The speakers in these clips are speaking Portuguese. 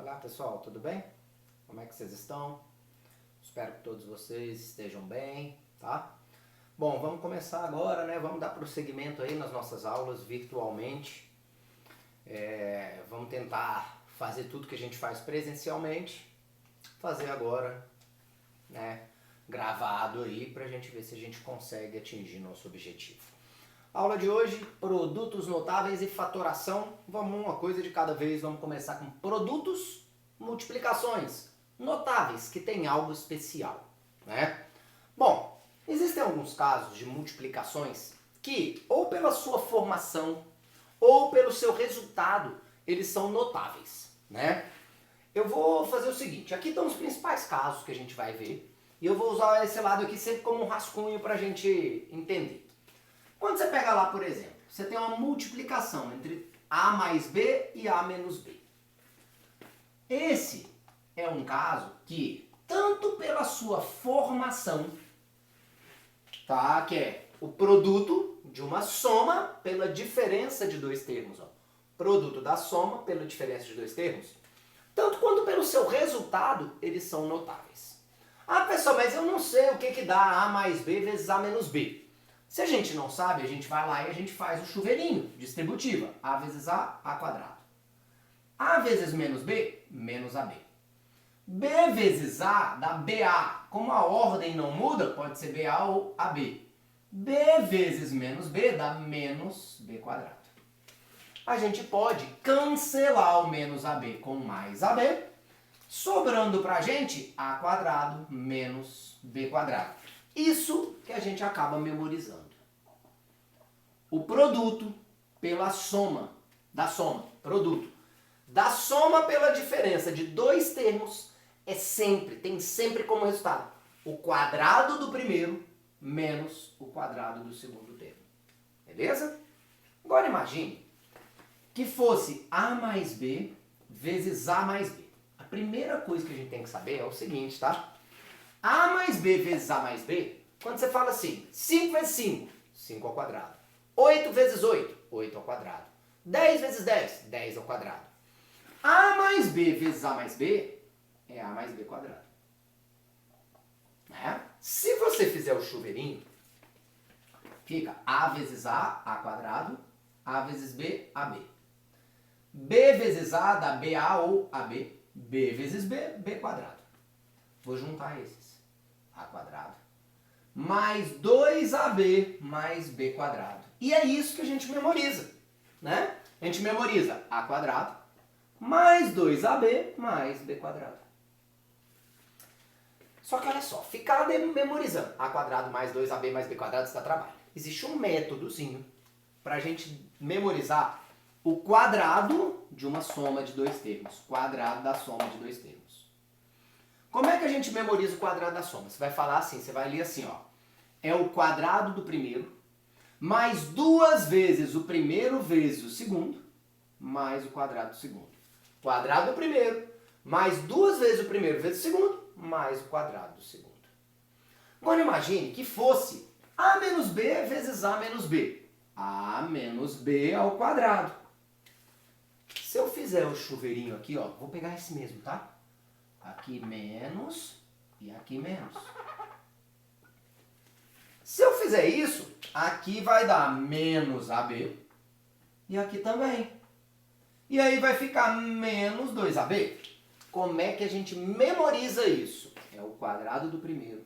Olá pessoal, tudo bem? Como é que vocês estão? Espero que todos vocês estejam bem, tá? Bom, vamos começar agora, né? Vamos dar prosseguimento aí nas nossas aulas virtualmente. Vamos tentar fazer tudo que a gente faz presencialmente, fazer agora, né? Gravado aí pra gente ver se a gente consegue atingir nosso objetivo. Aula de hoje, produtos notáveis e fatoração. Vamos uma coisa de cada vez, vamos começar com produtos, multiplicações notáveis, que tem algo especial, né? Bom, existem alguns casos de multiplicações que, ou pela sua formação, ou pelo seu resultado, eles são notáveis, né? Eu vou fazer o seguinte, aqui estão os principais casos que a gente vai ver, e eu vou usar esse lado aqui sempre como um rascunho para a gente entender. Quando você pega lá, por exemplo, você tem uma multiplicação entre A mais B e A menos B. Esse é um caso que, tanto pela sua formação, tá? Que é o produto de uma soma pela diferença de dois termos. Ó. Produto da soma pela diferença de dois termos. Tanto quanto pelo seu resultado, eles são notáveis. Ah, pessoal, mas eu não sei o que dá A mais B vezes A menos B. Se a gente não sabe, a gente vai lá e a gente faz o chuveirinho, distributiva. A vezes A quadrado. A vezes menos B, menos AB. B vezes A dá BA. Como a ordem não muda, pode ser BA ou AB. B vezes menos B dá menos B quadrado. A gente pode cancelar o menos AB com mais AB, sobrando pra gente A quadrado menos B quadrado. Isso que a gente acaba memorizando. O produto pela soma, produto. Da soma pela diferença de dois termos tem sempre como resultado o quadrado do primeiro menos o quadrado do segundo termo. Beleza? Agora imagine que fosse A mais B vezes A mais B. A primeira coisa que a gente tem que saber é o seguinte, tá? A mais B vezes A mais B, quando você fala assim, 5 vezes 5, 5 ao quadrado. 8 vezes 8, 8 ao quadrado. 10 vezes 10, 10 ao quadrado. A mais B vezes A mais B é A mais B quadrado. Né? Se você fizer o chuveirinho, fica A vezes A quadrado, A vezes B, AB. B vezes A dá BA ou AB. B vezes B, B quadrado. Vou juntar esses. A quadrado mais 2AB mais B quadrado. E é isso que a gente memoriza, né? A gente memoriza A quadrado mais 2AB mais B quadrado. Só que olha só, ficar memorizando A quadrado mais 2AB mais B quadrado está trabalho. Existe um métodozinho para a gente memorizar o quadrado de uma soma de dois termos. Quadrado da soma de dois termos. Como é que a gente memoriza o quadrado da soma? Você vai falar assim, você vai ler assim, ó. É o quadrado do primeiro, mais duas vezes o primeiro vezes o segundo, mais o quadrado do segundo. Quadrado do primeiro, mais duas vezes o primeiro vezes o segundo, mais o quadrado do segundo. Agora imagine que fosse A menos B vezes A menos B. A menos B ao quadrado. Se eu fizer o chuveirinho aqui, ó, vou pegar esse mesmo, tá? Aqui menos e aqui menos. Se eu fizer isso, aqui vai dar menos AB e aqui também. E aí vai ficar menos 2AB. Como é que a gente memoriza isso? É o quadrado do primeiro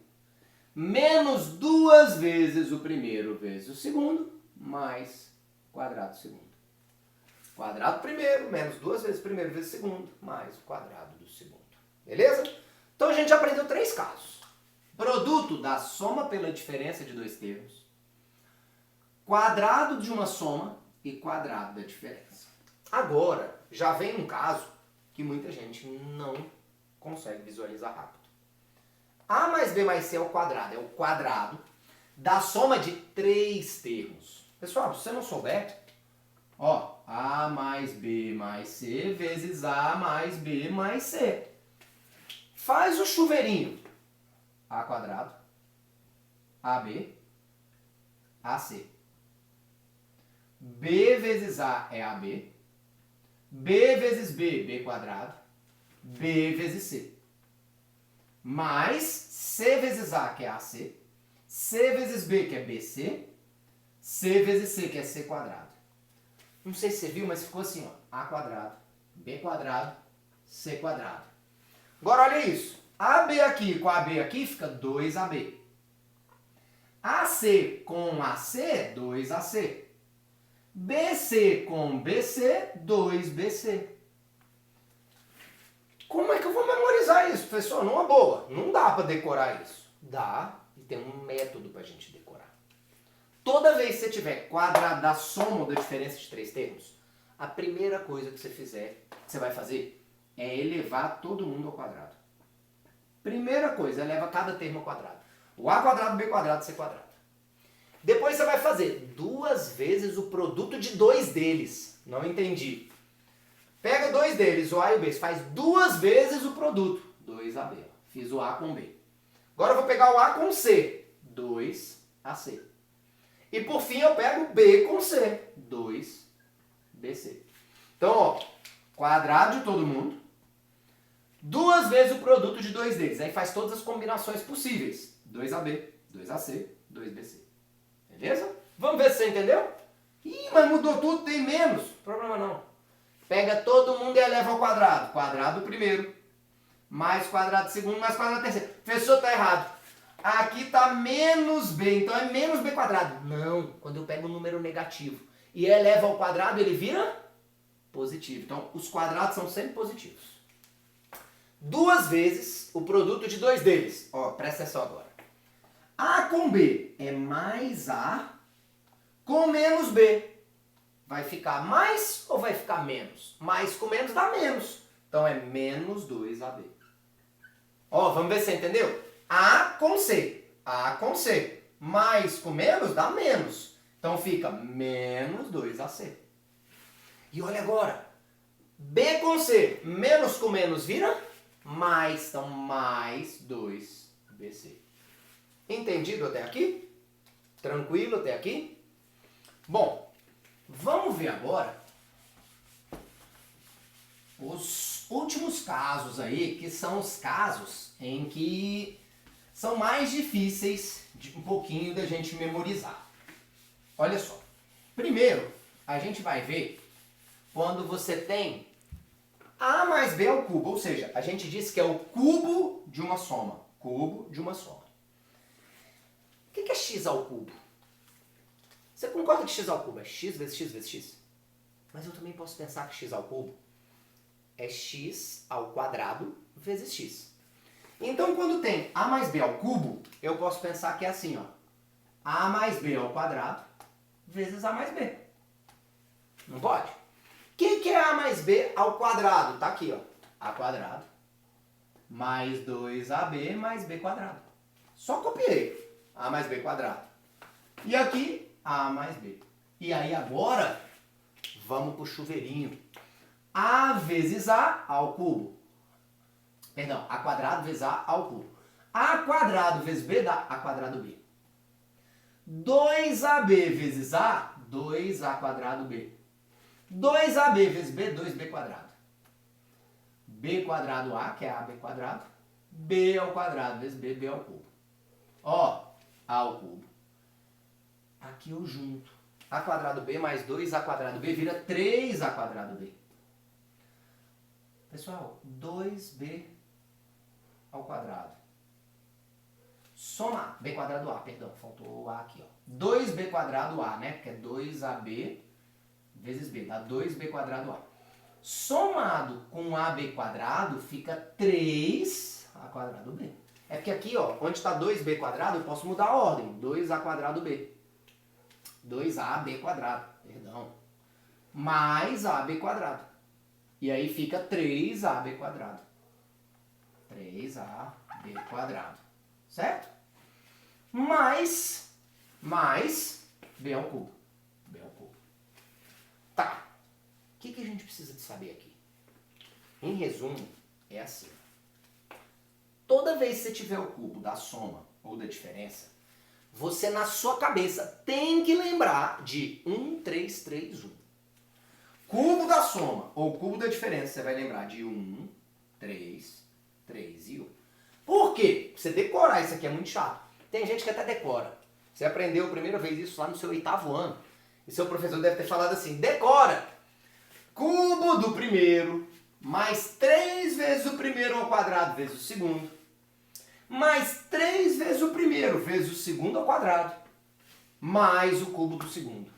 menos duas vezes o primeiro vezes o segundo, mais o quadrado do segundo. Quadrado do primeiro menos duas vezes o primeiro vezes o segundo, mais o quadrado do segundo. Beleza? Então a gente aprendeu três casos. Produto da soma pela diferença de dois termos, quadrado de uma soma e quadrado da diferença. Agora, já vem um caso que muita gente não consegue visualizar rápido. A mais B mais C é o quadrado da soma de três termos. Pessoal, se você não souber, ó, A mais B mais C vezes A mais B mais C. Faz o chuveirinho. A quadrado, AB, AC. B vezes A é AB. B vezes B, B quadrado. B vezes C. Mais C vezes A, que é AC. C vezes B, que é BC. C vezes C, que é C quadrado. Não sei se você viu, mas ficou assim, ó. A quadrado, B quadrado, C quadrado. Agora olha isso. AB aqui com AB aqui fica 2AB. AC com AC, 2AC. BC com BC, 2BC. Como é que eu vou memorizar isso, professor? Numa boa. Não dá para decorar isso. Dá, e tem um método para a gente decorar. Toda vez que você tiver quadrado da soma ou da diferença de três termos, a primeira coisa que você vai fazer é elevar todo mundo ao quadrado. Primeira coisa, eleva cada termo ao quadrado. O A quadrado, B quadrado, C quadrado. Depois você vai fazer 2 vezes o produto de 2 deles. Não entendi. Pega 2 deles, o A e o B, você faz 2 vezes o produto. 2AB. Fiz o A com B. Agora eu vou pegar o A com C. 2AC. E por fim eu pego o B com C. 2BC. Então, ó, quadrado de todo mundo. 2 vezes o produto de 2 deles. Aí faz todas as combinações possíveis. 2AB, 2AC, 2BC. Beleza? Vamos ver se você entendeu? Ih, mas mudou tudo, tem menos. Problema não. Pega todo mundo e eleva ao quadrado. Quadrado primeiro, mais quadrado segundo, mais quadrado terceiro. Professor, tá errado. Aqui tá menos B, então é menos B quadrado. Não, quando eu pego um número negativo e eleva ao quadrado, ele vira positivo. Então, os quadrados são sempre positivos. 2 vezes o produto de 2 deles. Ó, presta atenção agora. A com B é mais A com menos B. Vai ficar mais ou vai ficar menos? Mais com menos dá menos. Então é menos 2AB. Ó, vamos ver se você entendeu? A com C. A com C. Mais com menos dá menos. Então fica menos 2AC. E olha agora. B com C. Menos com menos vira mais. Então mais 2BC. Entendido até aqui? Tranquilo até aqui? Bom, vamos ver agora os últimos casos aí, que são os casos em que são mais difíceis de um pouquinho da gente memorizar. Olha só. Primeiro, a gente vai ver quando você tem A mais B ao cubo, ou seja, a gente disse que é o cubo de uma soma. Cubo de uma soma. O que é x ao cubo? Você concorda que x ao cubo é x vezes x vezes x? Mas eu também posso pensar que x ao cubo é x ao quadrado vezes x. Então, quando tem A mais B ao cubo, eu posso pensar que é assim, ó. A mais B ao quadrado vezes A mais B. Não pode? O que é A mais B ao quadrado? Tá aqui, ó. A quadrado mais 2AB mais B quadrado. Só copiei. A mais B quadrado. E aqui, A mais B. E aí agora, vamos pro chuveirinho. A vezes A ao cubo. Perdão, A quadrado vezes A ao cubo. A quadrado vezes B dá A quadrado B. 2AB vezes A, 2A quadrado B. 2AB vezes B, 2B quadrado. B quadrado A, que é AB quadrado. B ao quadrado vezes B, B ao cubo. Ó, A ao cubo. Aqui eu junto. A quadrado B mais 2A quadrado B vira 3A quadrado B. Pessoal, 2B ao quadrado. Somar. B quadrado A, perdão, faltou o A aqui, ó. 2B quadrado A, né? Porque é 2AB vezes B, dá 2B quadrado A. Somado com AB quadrado fica 3A quadrado B. É porque aqui, ó, onde está 2B quadrado, eu posso mudar a ordem. 2A quadrado B. 2AB quadrado, perdão. Mais AB quadrado. E aí fica 3AB quadrado. 3AB quadrado. Certo? Mais B ao cubo. B ao cubo. Tá. O que a gente precisa de saber aqui? Em resumo, é assim. Toda vez que você tiver o cubo da soma ou da diferença, você na sua cabeça tem que lembrar de 1, 3, 3, 1. Cubo da soma ou cubo da diferença, você vai lembrar de 1, 3, 3 e 1. Por quê? Você decorar isso aqui é muito chato. Tem gente que até decora. Você aprendeu a primeira vez isso lá no seu 8º ano. E seu professor deve ter falado assim, decora! Cubo do primeiro mais 3 vezes o primeiro ao quadrado vezes o segundo, mais 3 vezes o primeiro vezes o segundo ao quadrado, mais o cubo do segundo.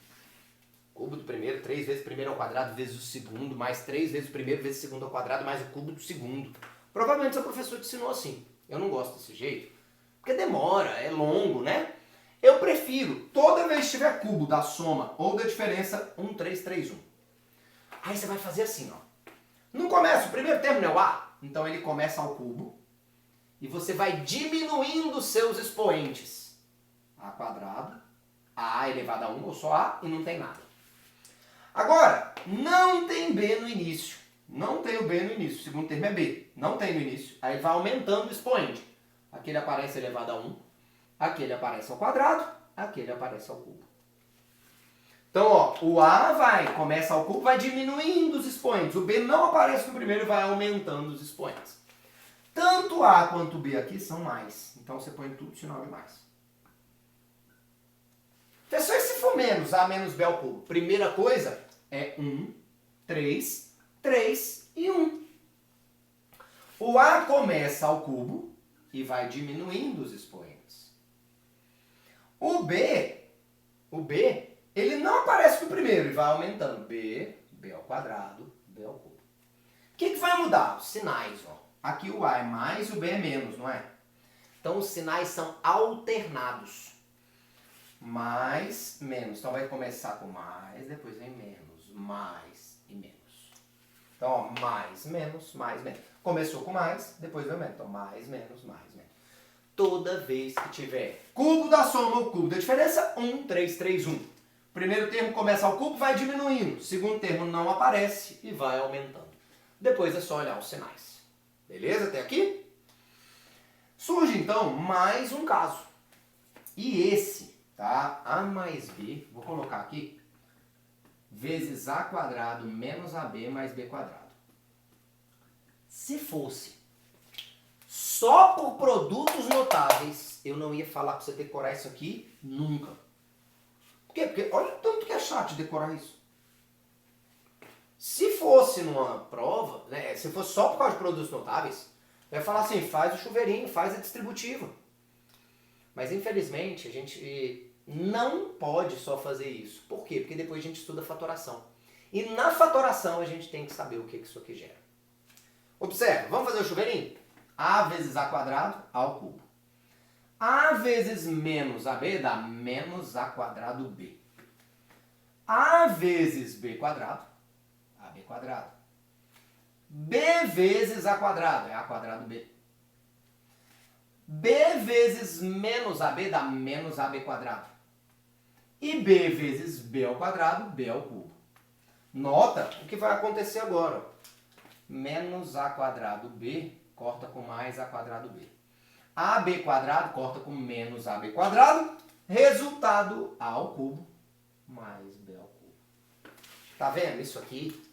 Cubo do primeiro, 3 vezes o primeiro ao quadrado vezes o segundo, mais 3 vezes o primeiro vezes o segundo ao quadrado, mais o cubo do segundo. Provavelmente seu professor te ensinou assim. Eu não gosto desse jeito, porque demora, é longo, né? Eu prefiro, toda vez que tiver cubo da soma ou da diferença, 1, 3, 3, 1. Aí você vai fazer assim, ó. Não começa, o primeiro termo não é o A, então ele começa ao cubo e você vai diminuindo seus expoentes. A quadrado, A elevado a 1 ou só A e não tem nada. Agora, não tem B no início. Não tem o B no início, o segundo termo é B. Não tem no início, aí vai aumentando o expoente. Aquele aparece elevado a 1, aquele aparece ao quadrado, aquele aparece ao cubo. Então, ó, o A começa ao cubo, vai diminuindo os expoentes. O B não aparece no primeiro e vai aumentando os expoentes. Tanto A quanto B aqui são mais. Então, você põe tudo sinal de mais. Pessoal, e se for menos, A menos B ao cubo? Primeira coisa é 1, 3, 3 e 1. O A começa ao cubo e vai diminuindo os expoentes. O B, ele não aparece no primeiro e vai aumentando. B ao quadrado, B ao cubo. O que vai mudar? Os sinais, ó. Aqui o A é mais e o B é menos, não é? Então os sinais são alternados. Mais, menos. Então vai começar com mais, depois vem menos, mais e menos. Então, ó, mais, menos, mais, menos. Começou com mais, depois vem menos. Então, mais, menos, mais, menos. Toda vez que tiver cubo da soma ou cubo da diferença, 1, 3, 3, 1. Primeiro termo começa ao cubo, vai diminuindo. Segundo termo não aparece e vai aumentando. Depois é só olhar os sinais. Beleza? Até aqui? Surge, então, mais um caso. E esse, tá? A mais B, vou colocar aqui, vezes A quadrado menos AB mais B quadrado. Se fosse só por produtos notáveis, eu não ia falar para você decorar isso aqui nunca. Por quê? Porque olha o tanto que é chato de decorar isso. Se fosse numa prova, né, se fosse só por causa de produtos notáveis, eu ia falar assim, faz o chuveirinho, faz a distributiva. Mas infelizmente a gente não pode só fazer isso. Por quê? Porque depois a gente estuda fatoração. E na fatoração a gente tem que saber o que isso aqui gera. Observa, vamos fazer o chuveirinho? A vezes A quadrado, A ao cubo. A vezes menos AB dá menos A quadrado B. A vezes B quadrado, AB quadrado. B vezes A quadrado, é A quadrado B. B vezes menos AB dá menos AB quadrado. E B vezes B ao quadrado, B ao cubo. Nota o que vai acontecer agora. Menos A quadrado B corta com mais A quadrado B. AB quadrado corta com menos AB quadrado. Resultado A ao cubo mais B ao cubo. Tá vendo isso aqui?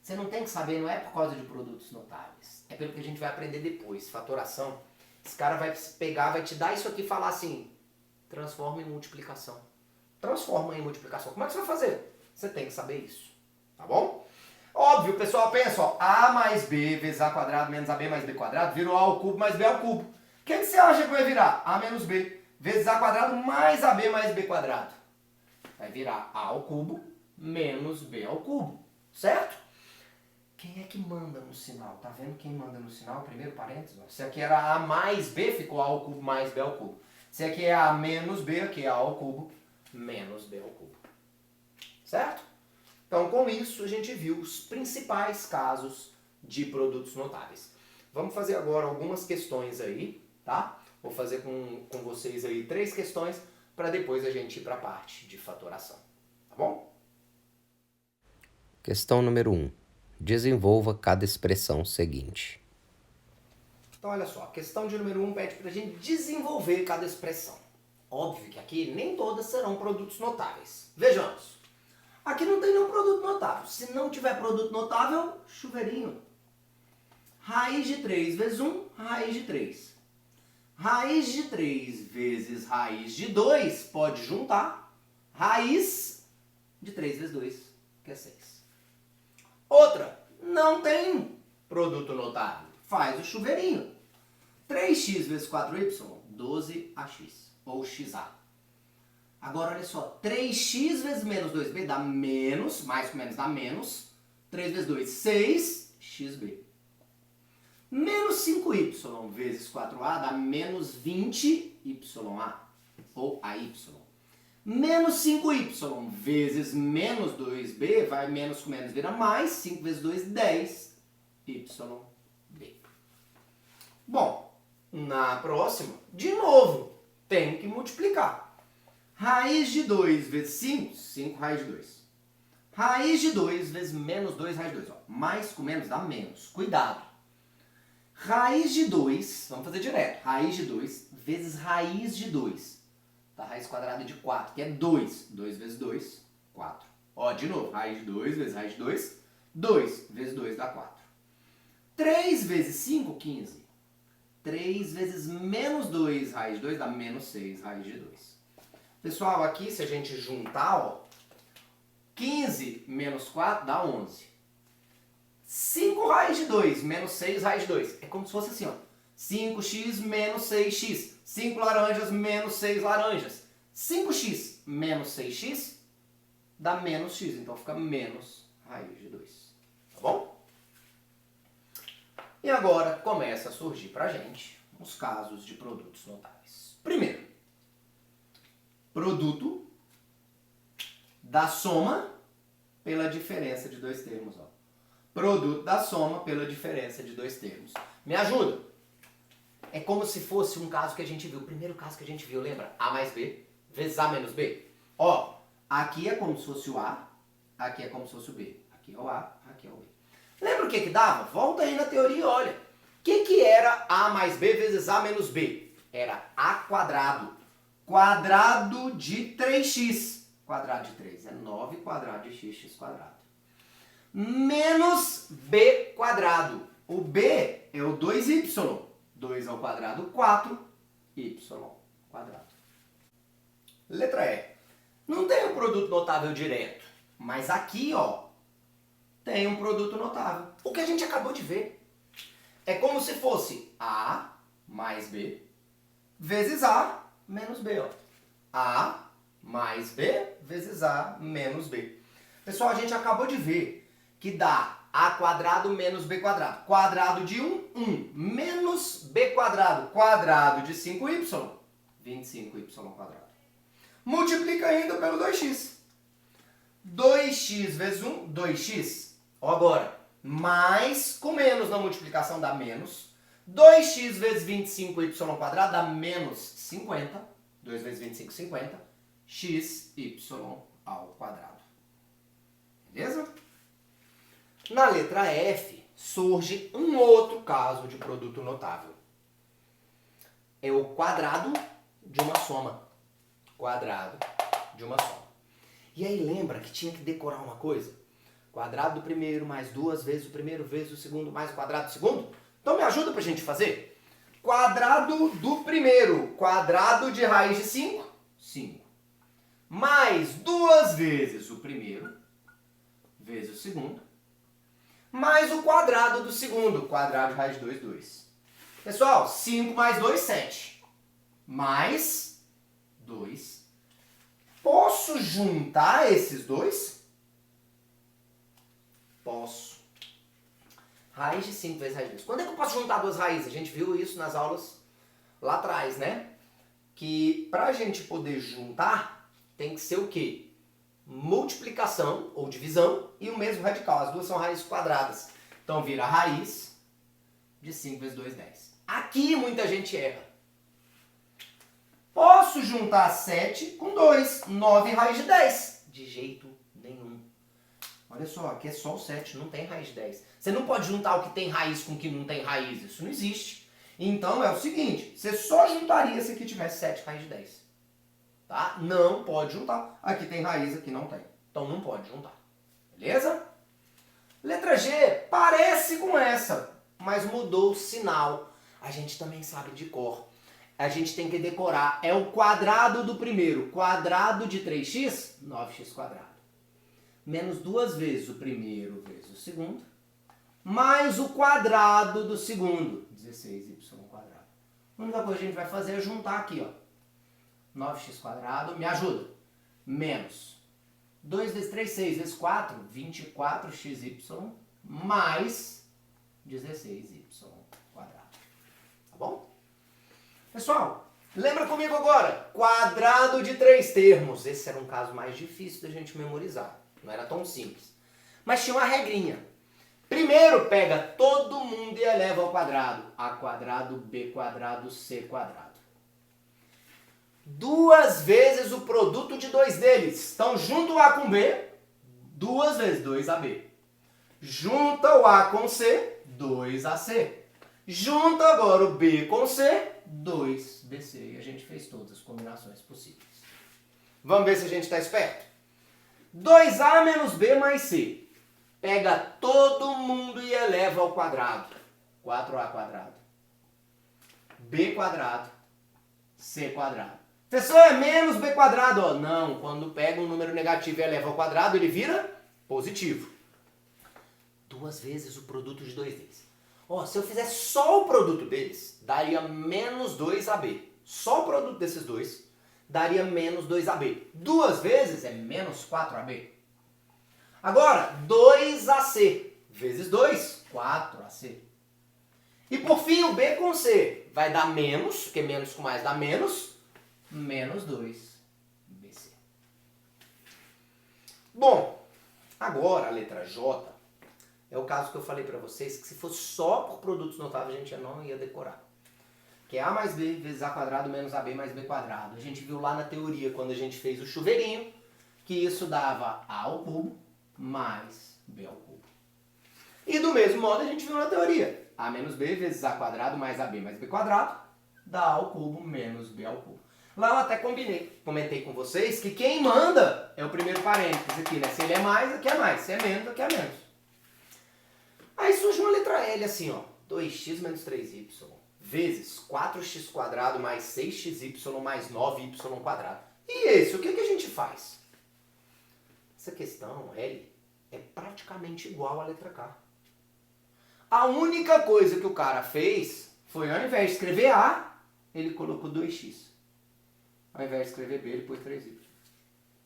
Você não tem que saber, não é por causa de produtos notáveis. É pelo que a gente vai aprender depois. Fatoração. Esse cara vai pegar, vai te dar isso aqui e falar assim, transforma em multiplicação. Transforma em multiplicação. Como é que você vai fazer? Você tem que saber isso. Tá bom? Óbvio, o pessoal pensa, ó, A mais B vezes A quadrado menos AB mais B quadrado virou A ao cubo mais B ao cubo. O que você acha que vai virar? A menos B vezes A quadrado mais AB mais B quadrado. Vai virar A ao cubo menos B ao cubo. Certo? Quem é que manda no sinal? Tá vendo quem manda no sinal? Primeiro parênteses. Ó. Se aqui era A mais B, ficou A ao cubo mais B ao cubo. Se aqui é A menos B, aqui é A ao cubo menos B ao cubo. Certo? Então, com isso, a gente viu os principais casos de produtos notáveis. Vamos fazer agora algumas questões aí, tá? Vou fazer com vocês aí 3 questões para depois a gente ir para a parte de fatoração. Tá bom? Questão número 1. Desenvolva cada expressão seguinte. Então, olha só, a questão de número 1 pede para a gente desenvolver cada expressão. Óbvio que aqui nem todas serão produtos notáveis. Vejamos. Aqui não tem nenhum produto notável. Se não tiver produto notável, chuveirinho. Raiz de 3 vezes 1, raiz de 3. Raiz de 3 vezes raiz de 2, pode juntar. Raiz de 3 vezes 2, que é 6. Outra, não tem produto notável. Faz o chuveirinho. 3x vezes 4y, 12ax, ou xa. Agora, olha só, 3x vezes menos 2b dá menos, mais com menos dá menos. 3 vezes 2, 6xb. Menos 5y vezes 4a dá menos 20ya, ou ay. Menos 5y vezes menos 2b, vai menos com menos vira mais, 5 vezes 2, 10yb. Bom, na próxima, de novo, tem que multiplicar. Raiz de 2 vezes 5, 5 raiz de 2. Raiz de 2 vezes menos 2 raiz de 2. Ó. Mais com menos dá menos. Cuidado. Raiz de 2, vamos fazer direto. Raiz de 2 vezes raiz de 2. Da raiz quadrada de 4, que é 2. 2 vezes 2, 4. Ó, de novo, raiz de 2 vezes raiz de 2. 2 vezes 2 dá 4. 3 vezes 5, 15. 3 vezes menos 2 raiz de 2 dá menos 6 raiz de 2. Pessoal, aqui se a gente juntar, ó, 15 menos 4 dá 11. 5 raiz de 2 menos 6 raiz de 2. É como se fosse assim, ó. 5x menos 6x. 5 laranjas menos 6 laranjas. 5x menos 6x dá menos x. Então fica menos raiz de 2. Tá bom? E agora começa a surgir pra gente os casos de produtos notáveis. Primeiro, produto da soma pela diferença de dois termos. Ó. Produto da soma pela diferença de dois termos. Me ajuda? É como se fosse um caso que a gente viu. O primeiro caso que a gente viu, lembra? A mais B vezes A menos B. Ó, aqui é como se fosse o A, aqui é como se fosse o B. Aqui é o A, aqui é o B. Lembra o que dava? Volta aí na teoria e olha. O que era A mais B vezes A menos B? Era A quadrado. Quadrado de 3x. Quadrado de 3 é 9 quadrado de x quadrado. Menos B quadrado. O B é o 2y. 2 ao quadrado, 4y quadrado. Letra E. Não tem um produto notável direto, mas aqui, ó, tem um produto notável. O que a gente acabou de ver. É como se fosse A mais B vezes A menos B. Ó. A mais B vezes A menos B. Pessoal, a gente acabou de ver que dá A quadrado menos B quadrado. Quadrado de 1, 1. Menos B quadrado. Quadrado de 5y, 25y quadrado. Multiplica ainda pelo 2x. 2x vezes 1, 2x. Ó, agora, mais com menos na multiplicação dá menos. 2x vezes 25y quadrado dá menos 50. 2 vezes 25, 50. xy ao quadrado. Beleza? Na letra F, surge um outro caso de produto notável. É o quadrado de uma soma. Quadrado de uma soma. E aí lembra que tinha que decorar uma coisa? Quadrado do primeiro mais 2 vezes o primeiro vezes o segundo mais o quadrado do segundo? Então me ajuda pra gente fazer? Quadrado do primeiro. Quadrado de raiz de 5. 5. Mais 2 vezes o primeiro vezes o segundo. Mais o quadrado do segundo. Quadrado de raiz de 2, 2. Pessoal, 5 mais 2, 7. Mais 2. Posso juntar esses dois? Posso. Raiz de 5 vezes raiz de 2. Quando é que eu posso juntar duas raízes? A gente viu isso nas aulas lá atrás, né? Que pra gente poder juntar, tem que ser o quê? Multiplicação ou divisão e o mesmo radical. As duas são raízes quadradas. Então vira raiz de 5 vezes 2, 10. Aqui muita gente erra. Posso juntar 7 com 2. 9 raiz de 10. De jeito nenhum. Olha só, aqui é só o 7, não tem raiz de 10. Você não pode juntar o que tem raiz com o que não tem raiz. Isso não existe. Então é o seguinte, você só juntaria se aqui tivesse 7 raiz de 10. Tá? Não pode juntar. Aqui tem raiz, aqui não tem. Então não pode juntar. Beleza? Letra G parece com essa, mas mudou o sinal. A gente também sabe de cor. A gente tem que decorar. É o quadrado do primeiro. Quadrado de 3x, 9x quadrado. Menos 2 vezes o primeiro vezes o segundo. Mais o quadrado do segundo. 16y quadrado. A única coisa que a gente vai fazer é juntar aqui, ó. 9x quadrado, me ajuda. Menos 2 vezes 3, 6 vezes 4, 24xy mais 16y quadrado. Tá bom? Pessoal, lembra comigo agora? Quadrado de 3 termos. Esse era um caso mais difícil da gente memorizar. Não era tão simples. Mas tinha uma regrinha. Primeiro pega todo mundo e eleva ao quadrado. A quadrado, B quadrado, C quadrado. 2 vezes o produto de 2 deles. Então, junta o A com B, 2 vezes 2AB. Junta o A com C, 2AC. Junta agora o B com C, 2BC. E a gente fez todas as combinações possíveis. Vamos ver se a gente está esperto? 2A menos B mais C. Pega todo mundo e eleva ao quadrado. 4A quadrado. B quadrado. C quadrado. Professor, é menos B quadrado. Ó, não, quando pega um número negativo e eleva ao quadrado, ele vira positivo. 2 vezes o produto de 2 deles. Ó, se eu fizer só o produto deles, daria menos 2AB. Só o produto desses dois daria menos 2AB. 2 vezes é menos 4AB. Agora, 2AC vezes 2, 4AC. E por fim, o B com C vai dar menos, porque menos com mais dá menos 2BC. Bom, agora a letra J é o caso que eu falei para vocês, que se fosse só por produtos notáveis a gente não ia decorar. Que é A mais B vezes A quadrado menos AB mais B quadrado. A gente viu lá na teoria, quando a gente fez o chuveirinho, que isso dava A ao cubo mais B ao cubo. E do mesmo modo a gente viu na teoria. A menos B vezes A quadrado mais AB mais B quadrado dá A ao cubo menos B ao cubo. Lá eu até comentei com vocês que quem manda é o primeiro parênteses aqui, né? Se ele é mais, aqui é mais. Se é menos, aqui é menos. Aí surge uma letra L assim, ó. 2x menos 3y vezes 4x quadrado mais 6xy mais 9y quadrado. E esse, o que a gente faz? Essa questão, L, é praticamente igual à letra K. A única coisa que o cara fez foi, ao invés de escrever A, ele colocou 2x. Ao invés de escrever B, ele pôs 3y.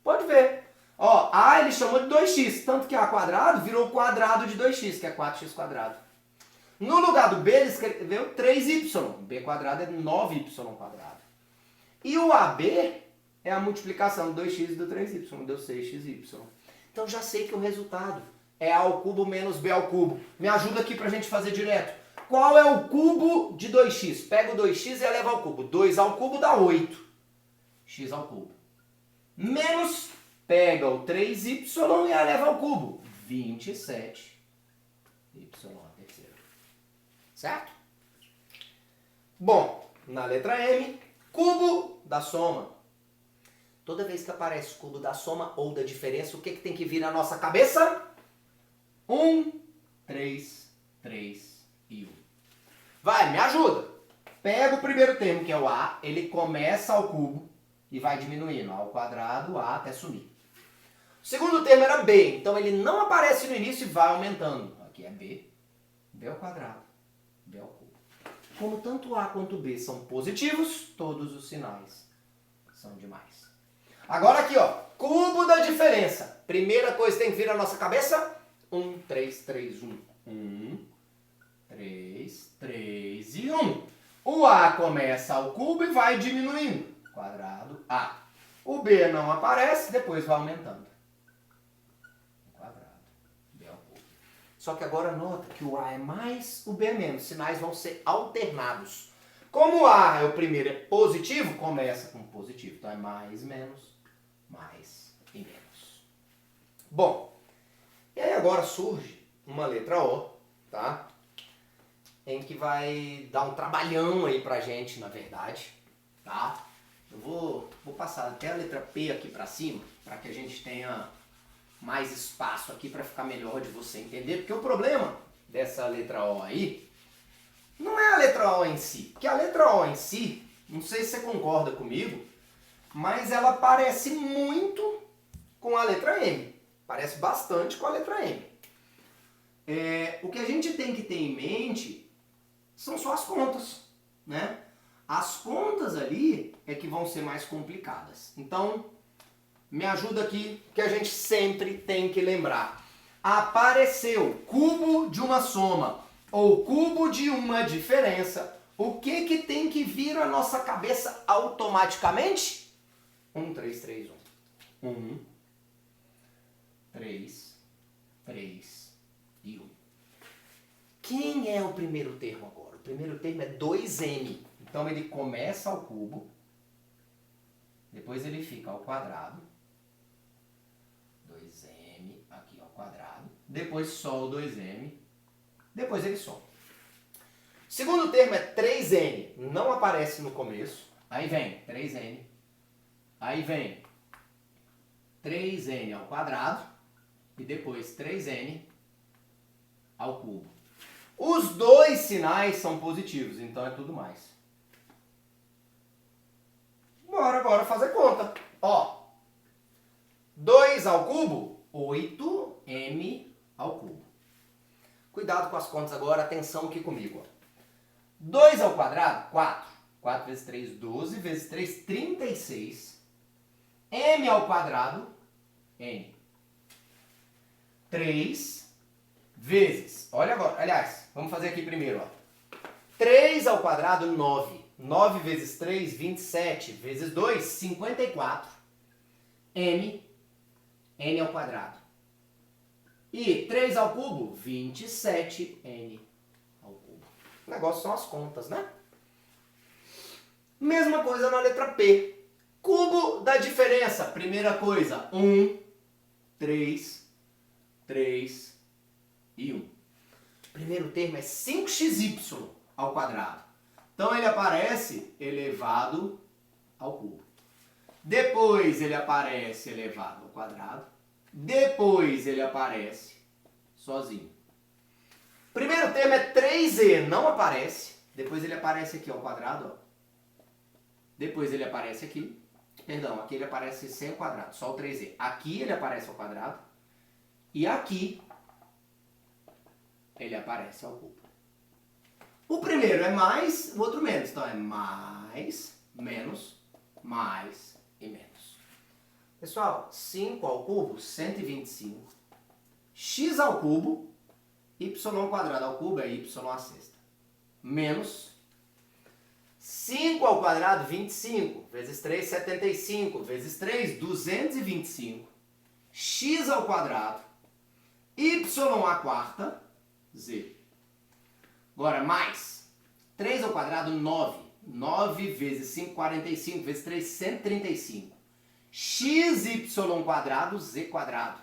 Pode ver. Ó, A ele chamou de 2x, tanto que A quadrado virou o quadrado de 2x, que é 4x quadrado. No lugar do B, ele escreveu 3y. B quadrado é 9y quadrado. E o AB é a multiplicação do 2x e do 3y, deu 6xy. Então já sei que o resultado é A ao cubo menos B ao cubo. Me ajuda aqui pra gente fazer direto. Qual é o cubo de 2x? Pega o 2x e eleva ao cubo. 2 ao cubo dá 8. X ao cubo. Menos, pega o 3y e eleva ao cubo. 27y à terceira. Certo? Bom, na letra M, cubo da soma. Toda vez que aparece cubo da soma ou da diferença, o que tem que vir na nossa cabeça? 1, 3, 3 e 1. Vai, me ajuda. Pega o primeiro termo, que é o A, ele começa ao cubo e vai diminuindo. A ao quadrado, A até sumir. O segundo termo era B, então ele não aparece no início e vai aumentando. Aqui é B, B ao quadrado, B ao cubo. Como tanto A quanto B são positivos, todos os sinais são de mais. Agora aqui, ó, cubo da diferença. Primeira coisa que tem que vir na nossa cabeça, 1, 3, 3, 1. 1, 3, 3 e 1. O A começa ao cubo e vai diminuindo. Quadrado A. O B não aparece, depois vai aumentando. Quadrado, B ao cubo. Só que agora nota que o A é mais, o B é menos. Sinais vão ser alternados. Como o A é o primeiro, é positivo, começa com positivo. Então é mais, menos, mais e menos. Bom, e aí agora surge uma letra O, tá? Em que vai dar um trabalhão aí pra gente, na verdade, tá? Eu vou passar até a letra P aqui pra cima, para que a gente tenha mais espaço aqui para ficar melhor de você entender, porque o problema dessa letra O aí não é a letra O em si. Porque a letra O em si, não sei se você concorda comigo, mas ela parece muito com a letra M. Parece bastante com a letra M. O que a gente tem que ter em mente são só as contas, né? As contas ali é que vão ser mais complicadas. Então, me ajuda aqui, que a gente sempre tem que lembrar. Apareceu cubo de uma soma ou cubo de uma diferença. O que tem que vir à nossa cabeça automaticamente? 1, 3, 3, 1. 1, 3, 3 e 1. Quem é o primeiro termo agora? O primeiro termo é 2m. Então ele começa ao cubo, depois ele fica ao quadrado, 2m aqui ao quadrado, depois só o 2m, depois ele soma. O segundo termo é 3n, não aparece no começo, aí vem 3n, aí vem 3n ao quadrado e depois 3n ao cubo. Os dois sinais são positivos, então é tudo mais. Bora agora fazer conta. Ó, 2 ao cubo, 8m ao cubo. Cuidado com as contas agora, atenção aqui comigo. Ó. 2 ao quadrado, 4. 4 vezes 3, 12. Vezes 3, 36. M ao quadrado, n. 3 vezes, olha agora, aliás, vamos fazer aqui primeiro. Ó. 3 ao quadrado, 9. 9 vezes 3, 27. Vezes 2, 54. n ao quadrado. E 3 ao cubo, 27n ao cubo. O negócio são as contas, né? Mesma coisa na letra P. Cubo da diferença. Primeira coisa, 1, 3, 3 e 1. Primeiro termo é 5xy ao quadrado. Então ele aparece elevado ao cubo. Depois ele aparece elevado ao quadrado. Depois ele aparece sozinho. Primeiro termo é 3e, não aparece. Depois ele aparece aqui ao quadrado. Ó. Depois ele aparece aqui. Perdão, aqui ele aparece sem o quadrado, só o 3e. Aqui ele aparece ao quadrado. E aqui ele aparece ao cubo. O primeiro é mais, o outro menos. Então é mais, menos, mais e menos. Pessoal, 5 ao cubo, 125. X ao cubo, y quadrado ao cubo é y à sexta. Menos 5 ao quadrado, 25. Vezes 3, 75. Vezes 3, 225. X ao quadrado, y à quarta, z. Agora, mais 3 ao quadrado, 9. 9 vezes 5, 45. Vezes 3, 135. Xy quadrado, z quadrado.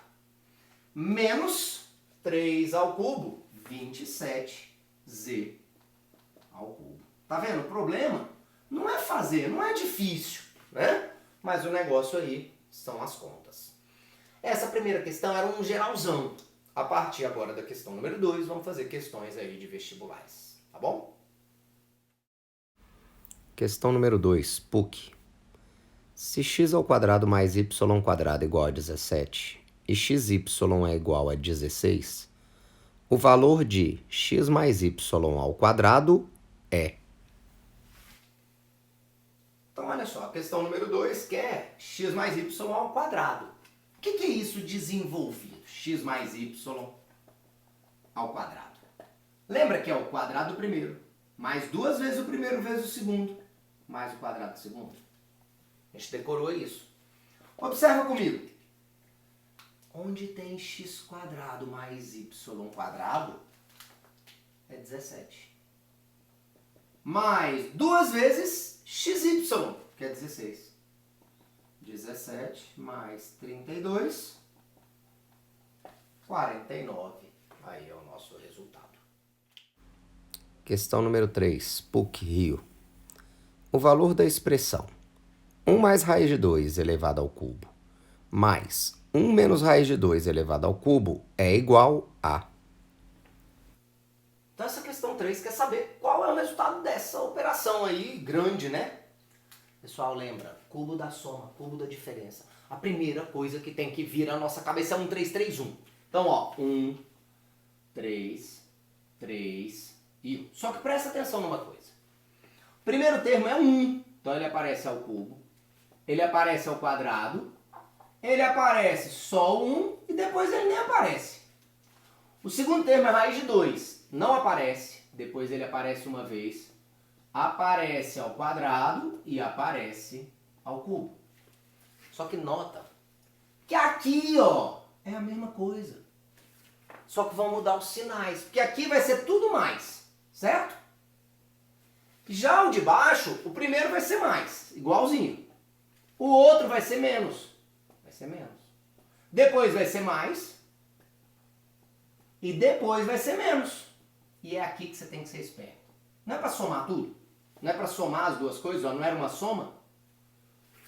Menos 3 ao cubo, 27z ao cubo. Tá vendo? O problema não é fazer, não é difícil, né? Mas o negócio aí são as contas. Essa primeira questão era um geralzão. A partir agora da questão número 2, vamos fazer questões aí de vestibulares, tá bom? Questão número 2, PUC. Se x ao quadrado mais y quadrado é igual a 17 e xy é igual a 16, o valor de x mais y ao quadrado é... Então, olha só, a questão número 2 que é x mais y ao quadrado. O que é isso desenvolvido? X mais y ao quadrado. Lembra que é o quadrado do primeiro, mais 2 vezes o primeiro vezes o segundo, mais o quadrado do segundo. A gente decorou isso. Observa comigo. Onde tem x quadrado mais y quadrado é 17. Mais 2 vezes xy, que é 16. 17 mais 32, 49. Aí é o nosso resultado. Questão número 3, PUC Rio. O valor da expressão 1 mais raiz de 2 elevado ao cubo mais 1 menos raiz de 2 elevado ao cubo é igual a... Então essa questão questão 3 quer saber qual é o resultado dessa operação aí, grande, né? Pessoal, lembra, cubo da soma, cubo da diferença. A primeira coisa que tem que vir à nossa cabeça é 1, 3, 3, 1. Então, ó, 1, 3, 3 e 1. Só que presta atenção numa coisa. O primeiro termo é 1, então ele aparece ao cubo, ele aparece ao quadrado, ele aparece só o 1 e depois ele nem aparece. O segundo termo é raiz de 2, não aparece, depois ele aparece uma vez, aparece ao quadrado e aparece ao cubo. Só que nota que aqui, ó, é a mesma coisa. Só que vão mudar os sinais, porque aqui vai ser tudo mais, certo? Já o de baixo, o primeiro vai ser mais, igualzinho. O outro vai ser menos, vai ser menos. Depois vai ser mais e depois vai ser menos. E é aqui que você tem que ser esperto. Não é para somar tudo? Não é para somar as duas coisas, ó, não era uma soma?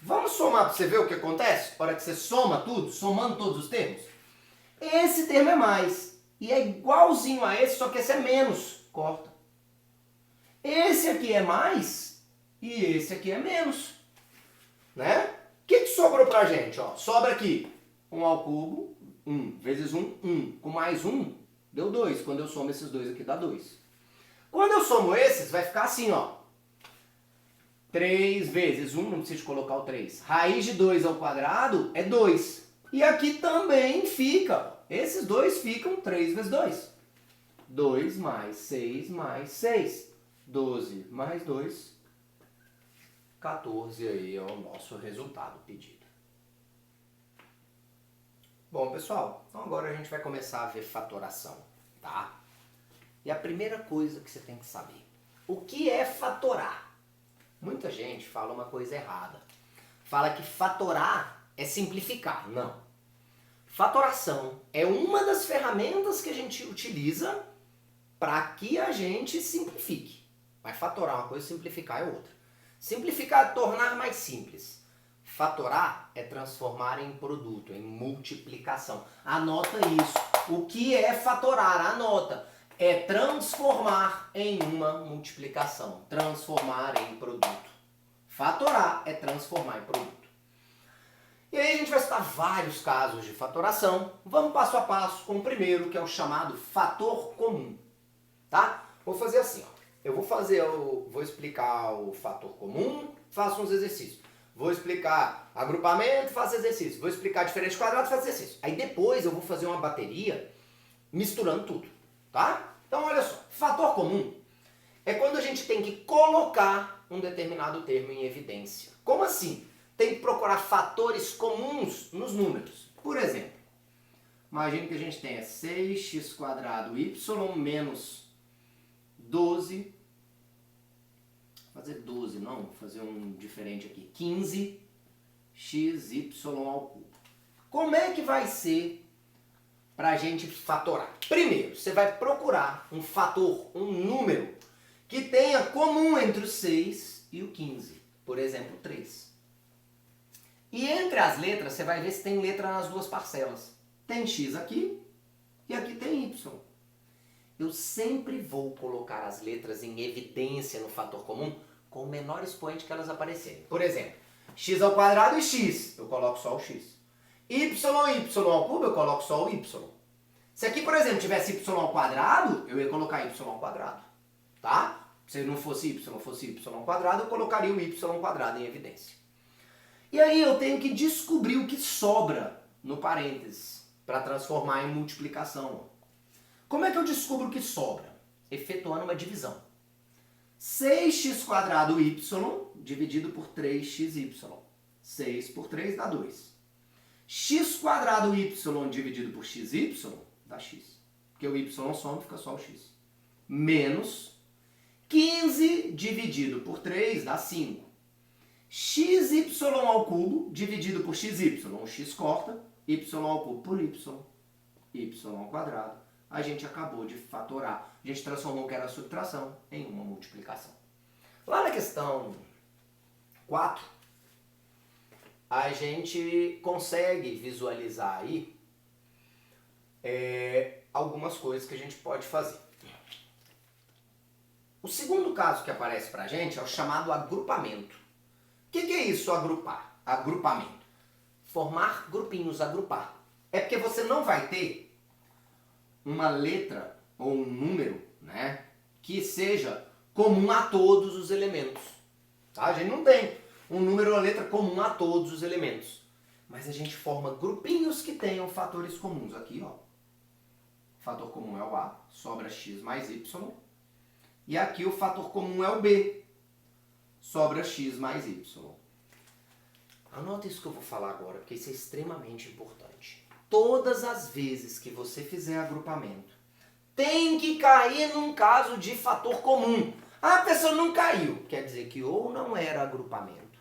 Vamos somar para você ver o que acontece? Na hora que você soma tudo, somando todos os termos. Esse termo é mais. E é igualzinho a esse, só que esse é menos. Corta. Esse aqui é mais e esse aqui é menos. Né? O que sobrou pra gente? Ó, sobra aqui 1 ao cubo, 1 vezes 1, 1. Com mais 1, deu 2. Quando eu somo esses dois aqui, dá 2. Quando eu somo esses, vai ficar assim, ó. 3 vezes 1, não preciso colocar o 3. Raiz de 2 ao quadrado é 2. E aqui também fica, esses dois ficam 3 vezes 2. 2 mais 6 mais 6. 12 mais 2. 14 aí é o nosso resultado pedido. Bom, pessoal, então agora a gente vai começar a ver fatoração, tá? E a primeira coisa que você tem que saber, o que é fatorar? Muita gente fala uma coisa errada. Fala que fatorar é simplificar. Não. Fatoração é uma das ferramentas que a gente utiliza para que a gente simplifique. Mas fatorar é uma coisa, simplificar é outra. Simplificar é tornar mais simples. Fatorar é transformar em produto, em multiplicação. Anota isso. O que é fatorar? Anota. É transformar em uma multiplicação. Transformar em produto. Fatorar é transformar em produto. E aí a gente vai citar vários casos de fatoração. Vamos passo a passo com o primeiro, que é o chamado fator comum. Tá? Vou fazer assim, ó. Vou explicar o fator comum, faço uns exercícios. Vou explicar agrupamento, faço exercício. Vou explicar diferentes quadrados, faço exercício. Aí depois eu vou fazer uma bateria misturando tudo, tá? Então olha só, fator comum é quando a gente tem que colocar um determinado termo em evidência. Como assim? Tem que procurar fatores comuns nos números. Por exemplo, imagine que a gente tenha 6x² y menos 12, fazer 12 não, vou fazer um diferente aqui, 15xy ao cubo. Como é que vai ser para a gente fatorar? Primeiro, você vai procurar um fator, um número, que tenha comum entre o 6 e o 15. Por exemplo, 3. E entre as letras, você vai ver se tem letra nas duas parcelas. Tem x aqui e aqui tem y. Eu sempre vou colocar as letras em evidência no fator comum com o menor expoente que elas aparecerem. Por exemplo, x² e x, eu coloco só o x. Y ao cubo, eu coloco só o y. Se aqui, por exemplo, tivesse y², eu ia colocar y². Tá? Se não fosse y², eu colocaria o y² em evidência. E aí eu tenho que descobrir o que sobra no parênteses para transformar em multiplicação. Como é que eu descubro o que sobra? Efetuando uma divisão. 6x² y dividido por 3xy. 6 por 3 dá 2. x² y dividido por xy dá x. Porque o y soma, fica só o x. Menos 15 dividido por 3 dá 5. xy ao cubo dividido por xy. O x corta, y ao cubo por y ao quadrado. A gente acabou de fatorar. A gente transformou o que era subtração em uma multiplicação. Lá na questão 4, a gente consegue visualizar aí algumas coisas que a gente pode fazer. O segundo caso que aparece pra gente é o chamado agrupamento. O que é isso, agrupar? Agrupamento. Formar grupinhos, agrupar. É porque você não vai ter uma letra ou um número, né, que seja comum a todos os elementos. Tá? A gente não tem um número ou uma letra comum a todos os elementos. Mas a gente forma grupinhos que tenham fatores comuns. Aqui, ó. O fator comum é o A, sobra x mais y. E aqui o fator comum é o B, sobra x mais y. Anota isso que eu vou falar agora, porque isso é extremamente importante. Todas as vezes que você fizer agrupamento, tem que cair num caso de fator comum. Ah, a pessoa não caiu. Quer dizer que ou não era agrupamento,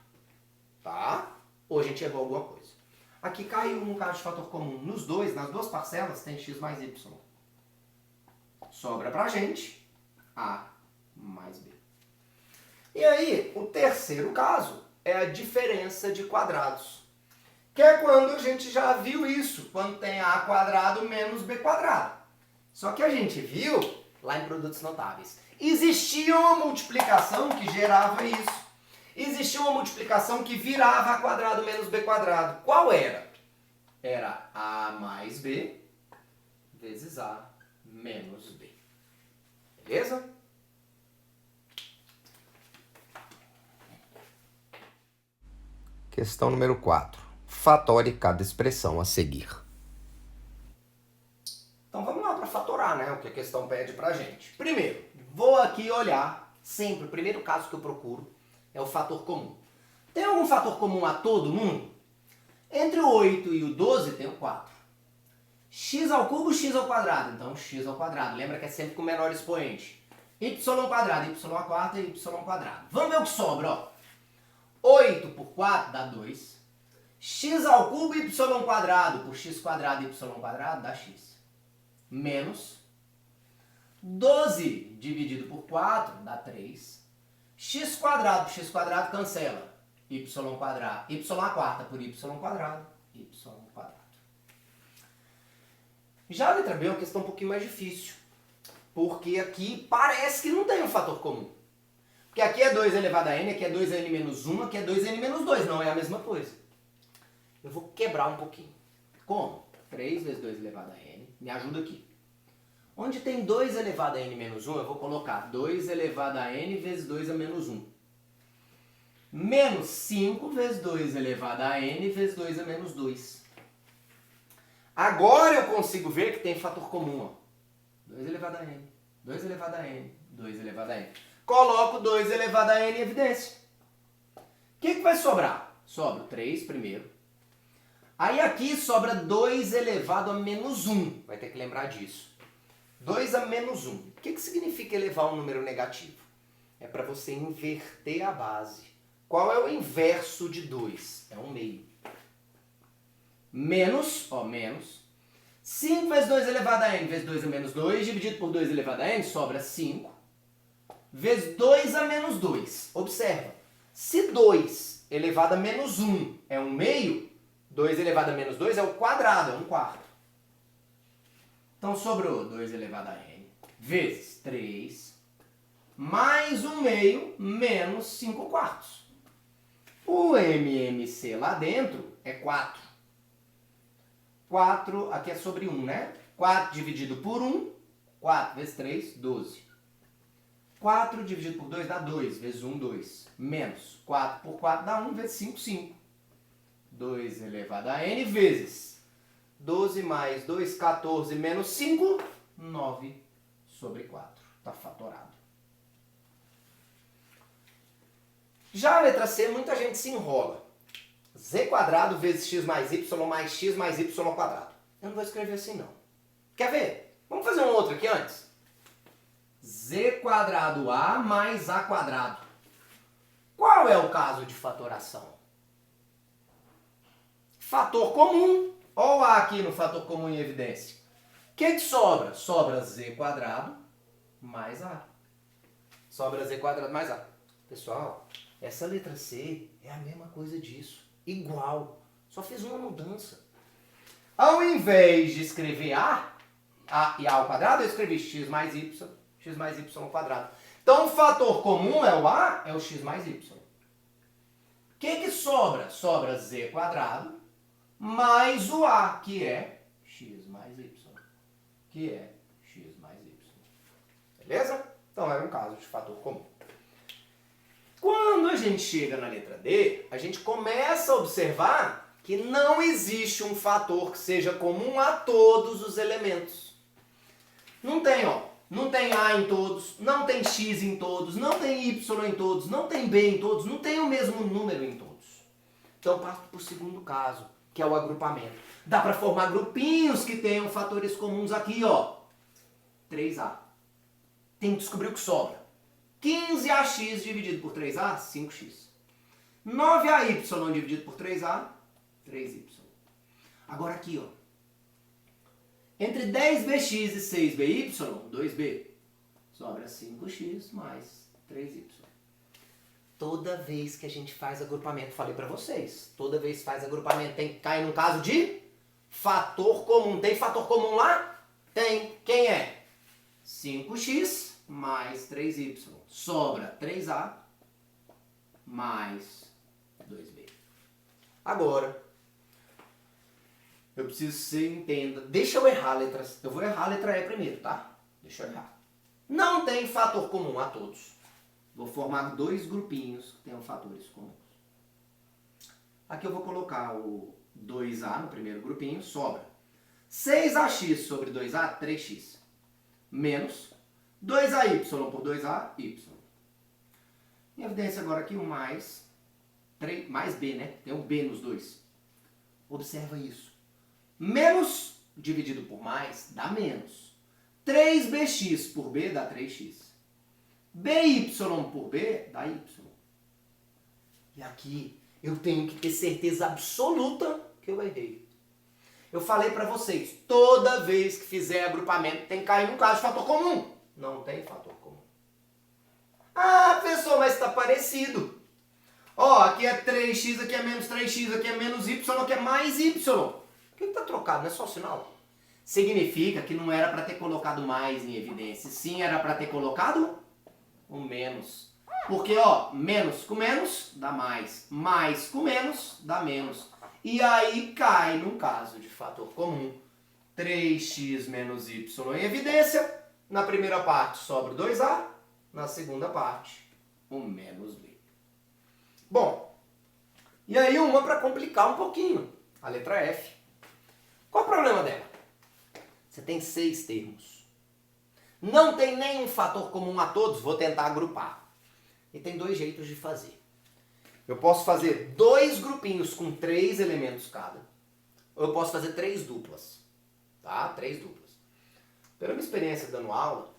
tá? Ou a gente errou alguma coisa. Aqui caiu no caso de fator comum. Nas duas parcelas tem x mais y. Sobra pra gente A mais B. E aí, o terceiro caso é a diferença de quadrados. Que é quando a gente já viu isso, quando tem A quadrado menos B quadrado. Só que a gente viu, lá em produtos notáveis, existia uma multiplicação que gerava isso. Existia uma multiplicação que virava A quadrado menos B quadrado. Qual era? Era A mais B vezes A menos B. Beleza? Questão número 4. Fatore cada expressão a seguir. Então vamos lá para fatorar, né? O que a questão pede pra gente. Primeiro, vou aqui olhar, sempre, o primeiro caso que eu procuro é o fator comum. Tem algum fator comum a todo mundo? Entre o 8 e o 12 tem o 4. X ao cubo, x ao quadrado. Então x ao quadrado. Lembra que é sempre com o menor expoente. Y quadrado, y à quarta e y quadrado. Vamos ver o que sobra, ó. 8 por 4 dá 2. X ao cubo, y quadrado por x quadrado e y quadrado dá x. Menos 12 dividido por 4 dá 3. X quadrado por x quadrado cancela. Y quadrado, y à quarta por y quadrado, y quadrado. Já a letra B é uma questão um pouquinho mais difícil. Porque aqui parece que não tem um fator comum. Porque aqui é 2 elevado a n, aqui é 2n menos 1, aqui é 2n menos 2. Não é a mesma coisa. Eu vou quebrar um pouquinho. Como? 3 vezes 2 elevado a n. Me ajuda aqui. Onde tem 2 elevado a n menos 1, eu vou colocar 2 elevado a n vezes 2 a menos 1. Menos 5 vezes 2 elevado a n vezes 2 a menos 2. Agora eu consigo ver que tem fator comum. Ó. 2 elevado a n, 2 elevado a n, 2 elevado a n. Coloco 2 elevado a n em evidência. O que vai sobrar? Sobra 3 primeiro. Aí aqui sobra 2 elevado a menos 1. Vai ter que lembrar disso. 2 a menos 1. O que significa elevar um número negativo? É para você inverter a base. Qual é o inverso de 2? É 1 meio. Menos, ó, menos. 5 vezes 2 elevado a n vezes 2 a menos 2, dividido por 2 elevado a n, sobra 5. Vezes 2 a menos 2. Observa. Se 2 elevado a menos 1 é 1 meio, 2 elevado a menos 2 é o quadrado, é 1 quarto. Então sobrou 2 elevado a n vezes 3 mais 1 meio menos 5 quartos. O MMC lá dentro é 4. 4 aqui é sobre 1, né? 4 dividido por 1, 4 vezes 3, 12. 4 dividido por 2 dá 2, vezes 1, 2. Menos 4 por 4 dá 1, vezes 5, 5. 2 elevado a n vezes 12 mais 2, 14 menos 5, 9 sobre 4. Está fatorado. Já a letra C, muita gente se enrola. Z quadrado vezes x mais y quadrado. Eu não vou escrever assim, não. Quer ver? Vamos fazer um outro aqui antes. Z quadrado A mais A quadrado. Qual é o caso de fatoração? Fator comum. Olha o A aqui no fator comum em evidência. O que sobra? Sobra Z quadrado mais A. Sobra Z quadrado mais A. Pessoal, essa letra C é a mesma coisa disso. Igual. Só fiz uma mudança. Ao invés de escrever A e A ao quadrado, eu escrevi x mais y x mais y quadrado. Então, o fator comum é o a, é o x mais y. O que sobra? Sobra z quadrado mais o a, que é x mais y. Que é x mais y. Beleza? Então, é um caso de fator comum. Quando a gente chega na letra D, a gente começa a observar que não existe um fator que seja comum a todos os elementos. Não tem, ó. Não tem A em todos, não tem X em todos, não tem Y em todos, não tem B em todos, não tem o mesmo número em todos. Então eu parto para o segundo caso, que é o agrupamento. Dá para formar grupinhos que tenham fatores comuns aqui, ó. 3A. Tem que descobrir o que sobra. 15AX dividido por 3A, 5X. 9AY dividido por 3A, 3Y. Agora aqui, ó. Entre 10bx e 6by, 2b. Sobra 5x mais 3y. Toda vez que a gente faz agrupamento, falei pra vocês, toda vez que faz agrupamento tem que cair num caso de fator comum. Tem fator comum lá? Tem. Quem é? 5x mais 3y. Sobra 3a mais 2b. Agora, eu preciso que você entenda. Deixa eu errar a letra. Eu vou errar a letra E primeiro, tá? Deixa eu errar. Não tem fator comum a todos. Vou formar dois grupinhos que tenham fatores comuns. Aqui eu vou colocar o 2A no primeiro grupinho, sobra 6AX sobre 2A, 3x. Menos 2AY por 2A, y. Em evidência agora aqui o mais B, né? Tem um B nos dois. Observa isso. Menos dividido por mais dá menos. 3bx por b dá 3x. By por b dá y. E aqui eu tenho que ter certeza absoluta que eu errei. Eu falei para vocês, toda vez que fizer agrupamento tem que cair num caso de fator comum. Não tem fator comum. Ah, professor, mas está parecido. Ó, aqui é 3x, aqui é menos 3x, aqui é menos y, aqui é mais y. Por que está trocado? Não é só o sinal? Significa que não era para ter colocado mais em evidência. Sim, era para ter colocado o menos. Porque, ó, menos com menos dá mais. Mais com menos dá menos. E aí cai num caso de fator comum. 3x menos y em evidência. Na primeira parte sobra 2a. Na segunda parte, o menos b. Bom, e aí uma para complicar um pouquinho. A letra F. Qual o problema dela? Você tem 6 termos. Não tem nenhum fator comum a todos, vou tentar agrupar. E tem 2 jeitos de fazer. Eu posso fazer 2 grupinhos com 3 elementos cada. Ou eu posso fazer 3 duplas. Tá? 3 duplas. Pela minha experiência dando aula,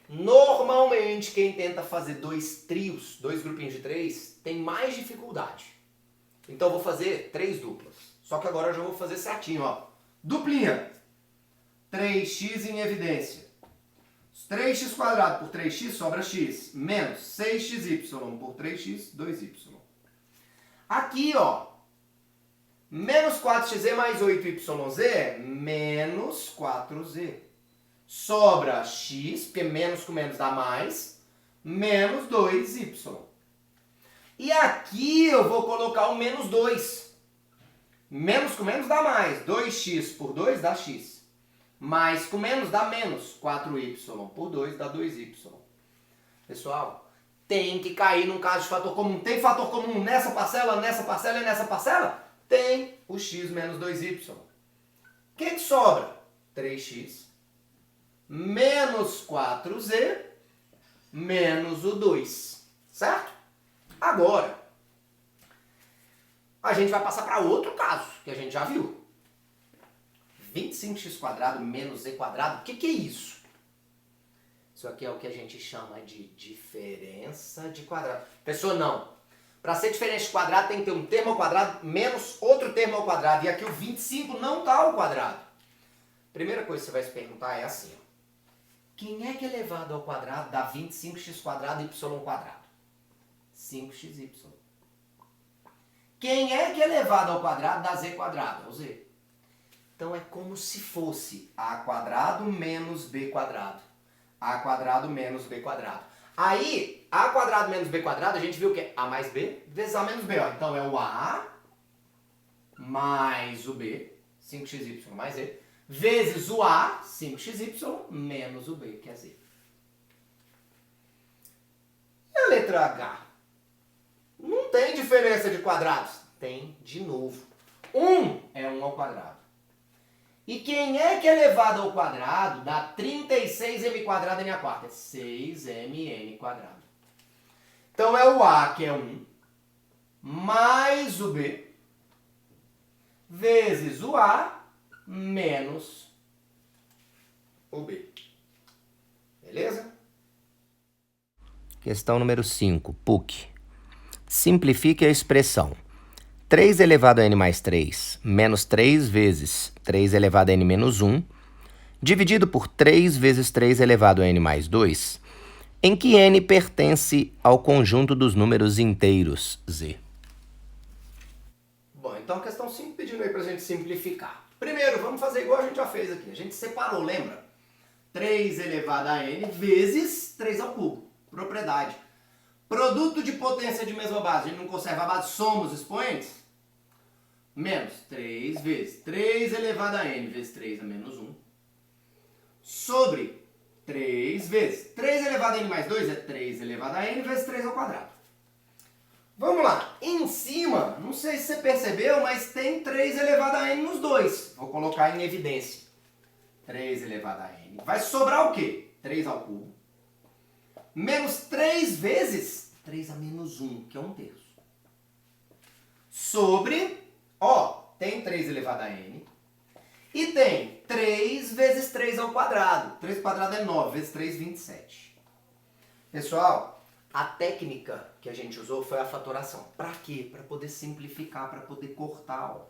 normalmente quem tenta fazer 2 trios, 2 grupinhos de 3, tem mais dificuldade. Então eu vou fazer 3 duplas. Só que agora eu já vou fazer certinho, ó. Duplinha. 3x em evidência. 3x quadrado por 3x sobra x. Menos 6xy por 3x, 2y. Aqui, ó. Menos 4xz mais 8yz é menos 4z. Sobra x, porque menos com menos dá mais. Menos 2y. E aqui eu vou colocar o menos 2. Menos com menos dá mais. 2x por 2 dá x. Mais com menos dá menos. 4y por 2 dá 2y. Pessoal, tem que cair num caso de fator comum. Tem fator comum nessa parcela e nessa parcela? Tem o x menos 2y. O que sobra? 3x menos 4z menos o 2. Certo? Agora, a gente vai passar para outro caso, que a gente já viu. 25x² menos z², o que é isso? Isso aqui é o que a gente chama de diferença de quadrado. Pessoal, não. Para ser diferença de quadrado tem que ter um termo ao quadrado menos outro termo ao quadrado. E aqui o 25 não está ao quadrado. Primeira coisa que você vai se perguntar é assim. Ó. Quem é que elevado ao quadrado dá 25x² y²? 5xy. Quem é que elevado ao quadrado dá z²? É o z. Então é como se fosse a² menos b². A quadrado menos B quadrado. Aí, A quadrado menos B quadrado, a gente viu que é A mais B vezes A menos B. Ó. Então, é o A mais o B, 5xy mais Z, vezes o A, 5xy, menos o B, que é Z. E a letra H? Não tem diferença de quadrados. Tem de novo. 1 é 1 ao quadrado. E quem é que é elevado ao quadrado dá 36m quadrado n a quarta? É 6mn quadrado. Então é o A, que é 1, mais o B, vezes o A, menos o B. Beleza? Questão número 5, PUC. Simplifique a expressão 3 elevado a n mais 3 menos 3 vezes 3 elevado a n menos 1, dividido por 3 vezes 3 elevado a n mais 2, em que n pertence ao conjunto dos números inteiros Z. Bom, então a questão 5 pedindo aí pra gente simplificar. Primeiro, vamos fazer igual a gente já fez aqui. A gente separou, lembra? 3 elevado a n vezes 3 ao cubo. Propriedade. Produto de potência de mesma base. A gente não conserva a base, somos expoentes. Menos 3 vezes 3 elevado a n vezes 3 a menos 1. Sobre 3 vezes 3 elevado a n mais 2 é 3 elevado a n vezes 3 ao quadrado. Vamos lá. Em cima, não sei se você percebeu, mas tem 3 elevado a n nos dois. Vou colocar em evidência. 3 elevado a n. Vai sobrar o quê? 3 ao cubo. Menos 3 vezes 3 a menos 1, que é 1/3. Sobre, ó, tem 3 elevado a n. E tem 3 vezes 3 ao quadrado. 3 ao quadrado é 9, vezes 3, 27. Pessoal, a técnica que a gente usou foi a fatoração. Para quê? Para poder simplificar, para poder cortar, ó.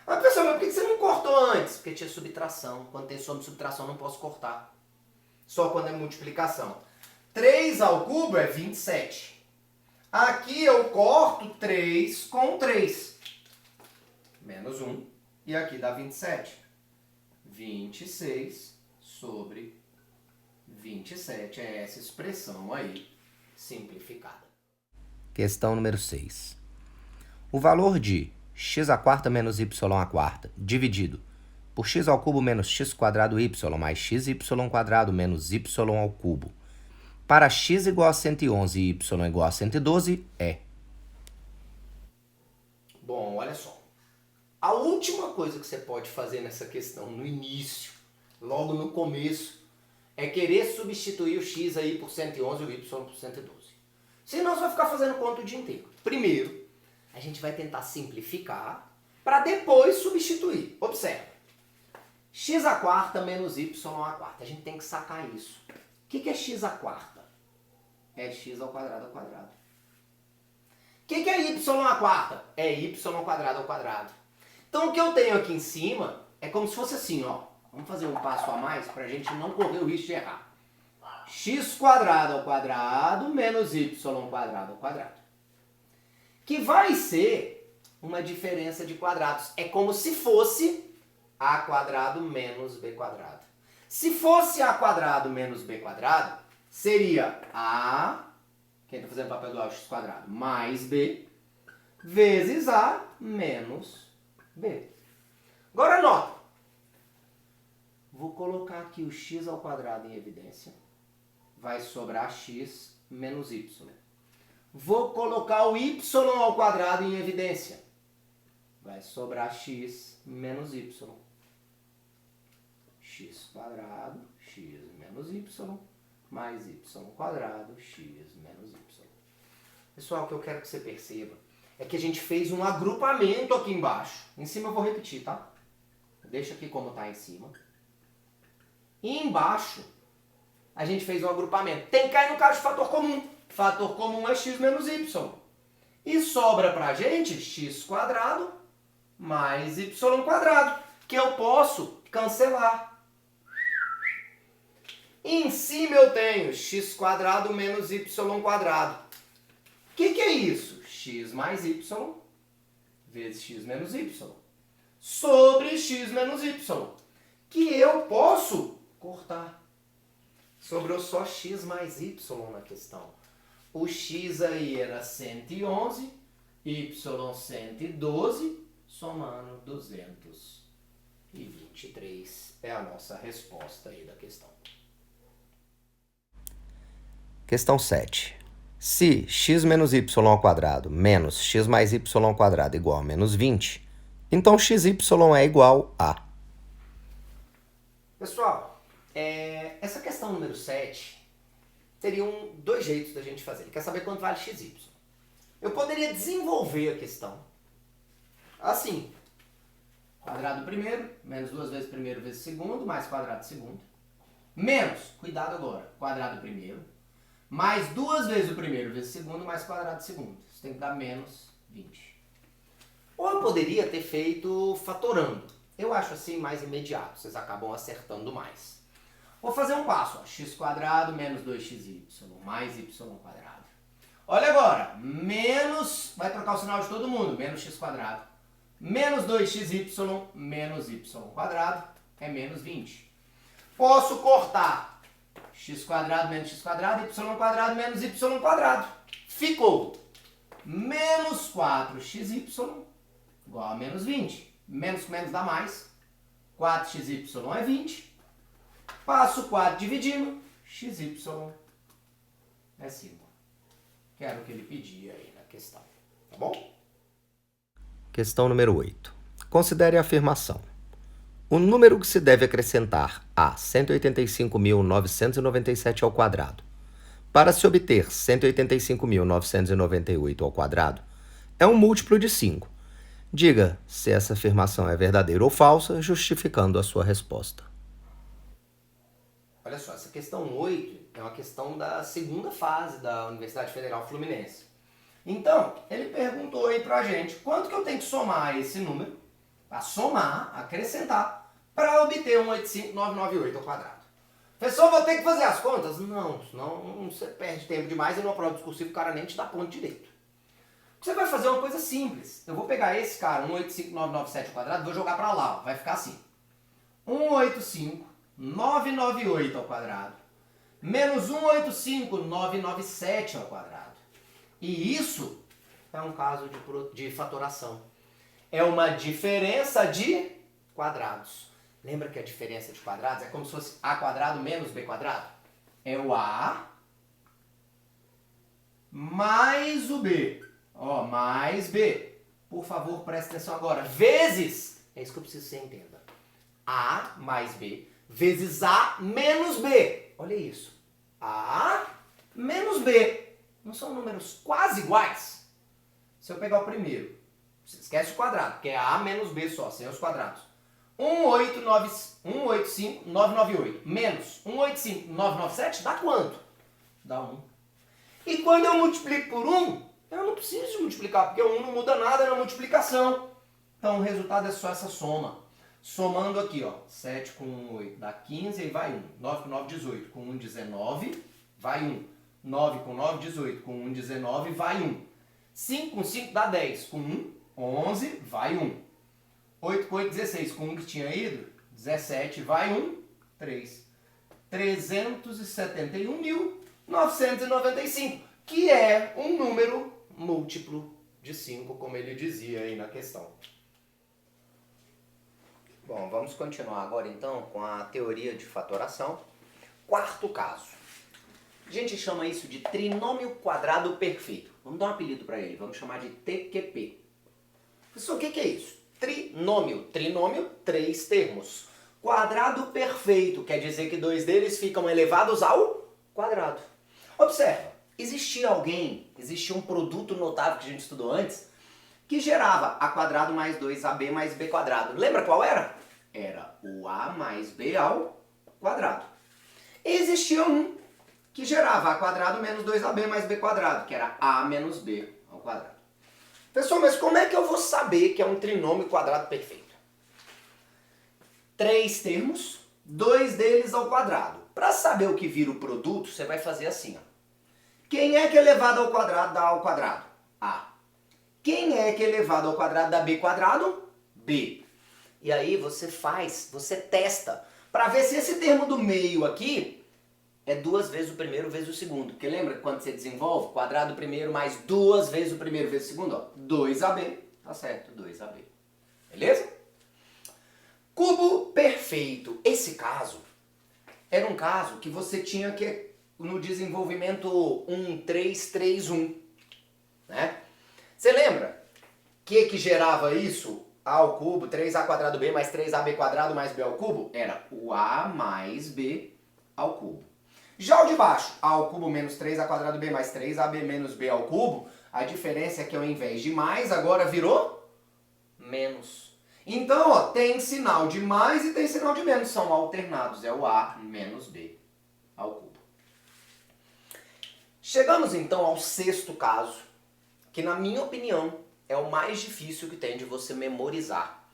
Ah, pessoal, mas por que você não cortou antes? Porque tinha subtração. Quando tem soma e subtração, não posso cortar. Só quando é multiplicação. 3 ao cubo é 27. Aqui eu corto 3 com 3. Menos 1. E aqui dá 27. 26 sobre 27. É essa expressão aí, simplificada. Questão número 6. O valor de x à quarta menos y à quarta, dividido por x ao cubo menos x quadrado y mais xy quadrado menos y ao cubo, para x igual a 111 e y igual a 112 é... Bom, olha só. A última coisa que você pode fazer nessa questão, no início, logo no começo, é querer substituir o x aí por 111 e o y por 112. Senão você vai ficar fazendo conta o dia inteiro. Primeiro, a gente vai tentar simplificar para depois substituir. Observe. X à quarta menos y à quarta. A gente tem que sacar isso. O que é x à quarta? É x ao quadrado ao quadrado. O que é y à quarta? É y ao quadrado. Então o que eu tenho aqui em cima é como se fosse assim, ó. Vamos fazer um passo a mais para a gente não correr o risco de errar. X quadrado ao quadrado menos y quadrado ao quadrado. Que vai ser uma diferença de quadrados. É como se fosse a quadrado menos b quadrado. Se fosse a quadrado menos b quadrado, seria a, quem está fazendo o papel do x quadrado, mais b, vezes a menos b. Agora nota. Vou colocar aqui o x ao quadrado em evidência. Vai sobrar x menos y. Vou colocar o y ao quadrado em evidência. Vai sobrar x menos y. X quadrado, x menos y, mais y quadrado, x menos y. Pessoal, o que eu quero que você perceba é que a gente fez um agrupamento aqui embaixo. Em cima eu vou repetir, tá? Deixa aqui como está em cima. E embaixo a gente fez um agrupamento. Tem que cair no caso de fator comum. Fator comum é x menos y. E sobra pra gente x quadrado mais y quadrado, que eu posso cancelar. Em cima eu tenho x quadrado menos y quadrado. O que é isso? X mais y vezes x menos y. Sobre x menos y. Que eu posso cortar. Sobrou só x mais y na questão. O x aí era 111, y 112, somando 223. É a nossa resposta aí da questão. Questão 7. Se x menos y ao quadrado menos x mais y ao quadrado igual a menos 20, então xy é igual a... Pessoal, essa questão número 7 teriam dois jeitos da gente fazer. Ele quer saber quanto vale xy. Eu poderia desenvolver a questão assim. Quadrado primeiro, menos 2 vezes primeiro vezes segundo, mais quadrado segundo. Menos, cuidado agora, quadrado primeiro, mais 2 vezes o primeiro vezes o segundo, mais quadrado segundo. Isso tem que dar menos 20. Ou eu poderia ter feito fatorando. Eu acho assim mais imediato, vocês acabam acertando mais. Vou fazer um passo, ó. X quadrado menos 2xy mais y quadrado. Olha agora, menos, vai trocar o sinal de todo mundo, menos x quadrado, menos 2xy menos y quadrado é menos 20. Posso cortar x quadrado menos x quadrado, y quadrado menos y quadrado. Ficou menos 4xy igual a menos 20. Menos com menos dá mais. 4xy é 20. Passo 4 dividindo, xy é 5. Que era o que ele pedia aí na questão. Tá bom? Questão número 8. Considere a afirmação. O número que se deve acrescentar a 185.997 ao quadrado para se obter 185.998 ao quadrado é um múltiplo de 5. Diga se essa afirmação é verdadeira ou falsa, justificando a sua resposta. Olha só, essa questão 8 é uma questão da segunda fase da Universidade Federal Fluminense. Então, ele perguntou aí pra gente quanto que eu tenho que somar esse número, para somar, acrescentar, para obter 185.998 ao quadrado. Professor, vou ter que fazer as contas? Não, senão você perde tempo demais e numa prova discursiva o cara nem te dá ponto direito. Você vai fazer uma coisa simples. Eu vou pegar esse cara, 185.997 ao quadrado, vou jogar para lá, ó, vai ficar assim. 185.998 ao quadrado menos 185.997 ao quadrado. E isso é um caso de fatoração. É uma diferença de quadrados. Lembra que a diferença de quadrados é como se fosse a quadrado menos b quadrado? É o a mais o b. Ó, mais b. Por favor, preste atenção agora. Vezes, é isso que eu preciso que você entenda. A mais b vezes a menos b. Olha isso. A menos b. Não são números quase iguais? Se eu pegar o primeiro, você esquece o quadrado, porque é a menos b só, sem os quadrados. 185.998 menos 185.997 dá quanto? Dá 1. E quando eu multiplico por 1, eu não preciso de multiplicar, porque o 1 não muda nada na multiplicação. Então o resultado é só essa soma. Somando aqui, ó, 7 com 1, 8 dá 15, aí vai 1. 9 com 9, 18. Com 1, 19, vai 1. 9 com 9, 18. Com 1, 19, vai 1. 5 com 5 dá 10. Com 1, 11, vai 1. 8 com 8, 16. Com 1 que tinha ido, 17, vai 1, 3. 371.995, que é um número múltiplo de 5, como ele dizia aí na questão. Bom, vamos continuar agora então com a teoria de fatoração. Quarto caso. A gente chama isso de trinômio quadrado perfeito. Vamos dar um apelido para ele, vamos chamar de TQP. Professor, o que é isso? Trinômio. Trinômio, 3 termos. Quadrado perfeito, quer dizer que 2 deles ficam elevados ao quadrado. Observa, existia um produto notável que a gente estudou antes, que gerava a quadrado mais 2ab mais b quadrado. Lembra qual era? Era o a mais b ao quadrado. E existia um que gerava a quadrado menos 2ab mais b quadrado, que era a menos b ao quadrado. Pessoal, mas como é que eu vou saber que é um trinômio quadrado perfeito? 3 termos, 2 deles ao quadrado. Para saber o que vira o produto, você vai fazer assim, ó. Quem é que elevado ao quadrado dá ao quadrado? A. Quem é que elevado ao quadrado dá b quadrado? B. E aí você testa para ver se esse termo do meio aqui é 2 vezes o primeiro vezes o segundo. Porque lembra quando você desenvolve? Quadrado do primeiro mais 2 vezes o primeiro vezes o segundo, ó. 2AB, tá certo, 2AB. Beleza? Cubo perfeito. Esse caso era um caso que você tinha que, no desenvolvimento 1331, né? Você lembra que gerava isso? A ao cubo, 3A quadrado B mais 3AB quadrado mais B ao cubo? Era o A mais B ao cubo. Já o de baixo, A ao cubo menos 3A quadrado B mais 3AB menos B ao cubo, a diferença é que ao invés de mais, agora virou menos. Então, ó, tem sinal de mais e tem sinal de menos, são alternados, é o A menos B ao cubo. Chegamos então ao sexto caso, que na minha opinião é o mais difícil que tem de você memorizar,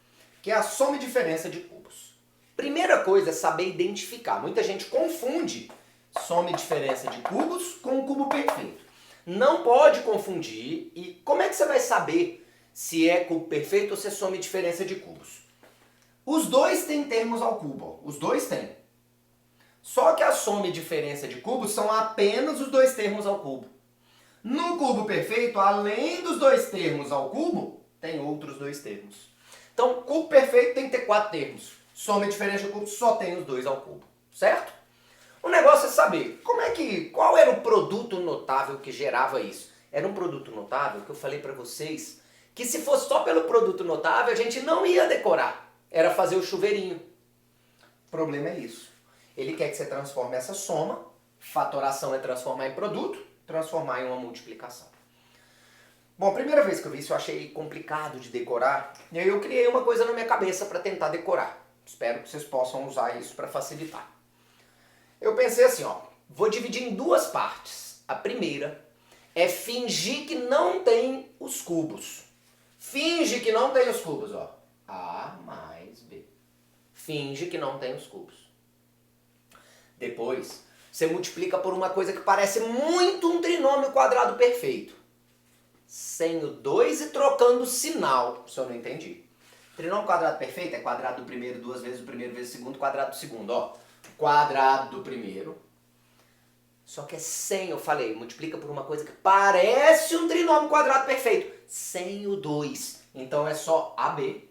que é a soma e diferença de cubos. Primeira coisa é saber identificar. Muita gente confunde soma e diferença de cubos com o cubo perfeito. Não pode confundir. E como é que você vai saber se é cubo perfeito ou se é soma e diferença de cubos? Os dois têm termos ao cubo, ó. Os dois têm. Só que a soma e diferença de cubos são apenas os dois termos ao cubo. No cubo perfeito, além dos dois termos ao cubo, tem outros dois termos. Então, cubo perfeito tem que ter 4 termos. Soma e diferença de cubos só tem os dois ao cubo, certo? O negócio é saber qual era o produto notável que gerava isso. Era um produto notável que eu falei para vocês que se fosse só pelo produto notável a gente não ia decorar. Era fazer o chuveirinho. O problema é isso. Ele quer que você transforme essa soma, fatoração é transformar em produto, transformar em uma multiplicação. Bom, a primeira vez que eu vi isso eu achei complicado de decorar, e aí eu criei uma coisa na minha cabeça para tentar decorar. Espero que vocês possam usar isso para facilitar. Eu pensei assim, ó, vou dividir em 2 partes. A primeira é fingir que não tem os cubos. Finge que não tem os cubos, ó. A mais B. Finge que não tem os cubos. Depois, você multiplica por uma coisa que parece muito um trinômio quadrado perfeito. Sem o 2 e trocando o sinal, se eu não entendi. Trinômio quadrado perfeito é quadrado do primeiro 2 vezes o primeiro vezes o segundo, quadrado do segundo, ó. Quadrado do primeiro. Só que é sem, eu falei, multiplica por uma coisa que parece um trinômio quadrado perfeito. Sem o 2. Então é só AB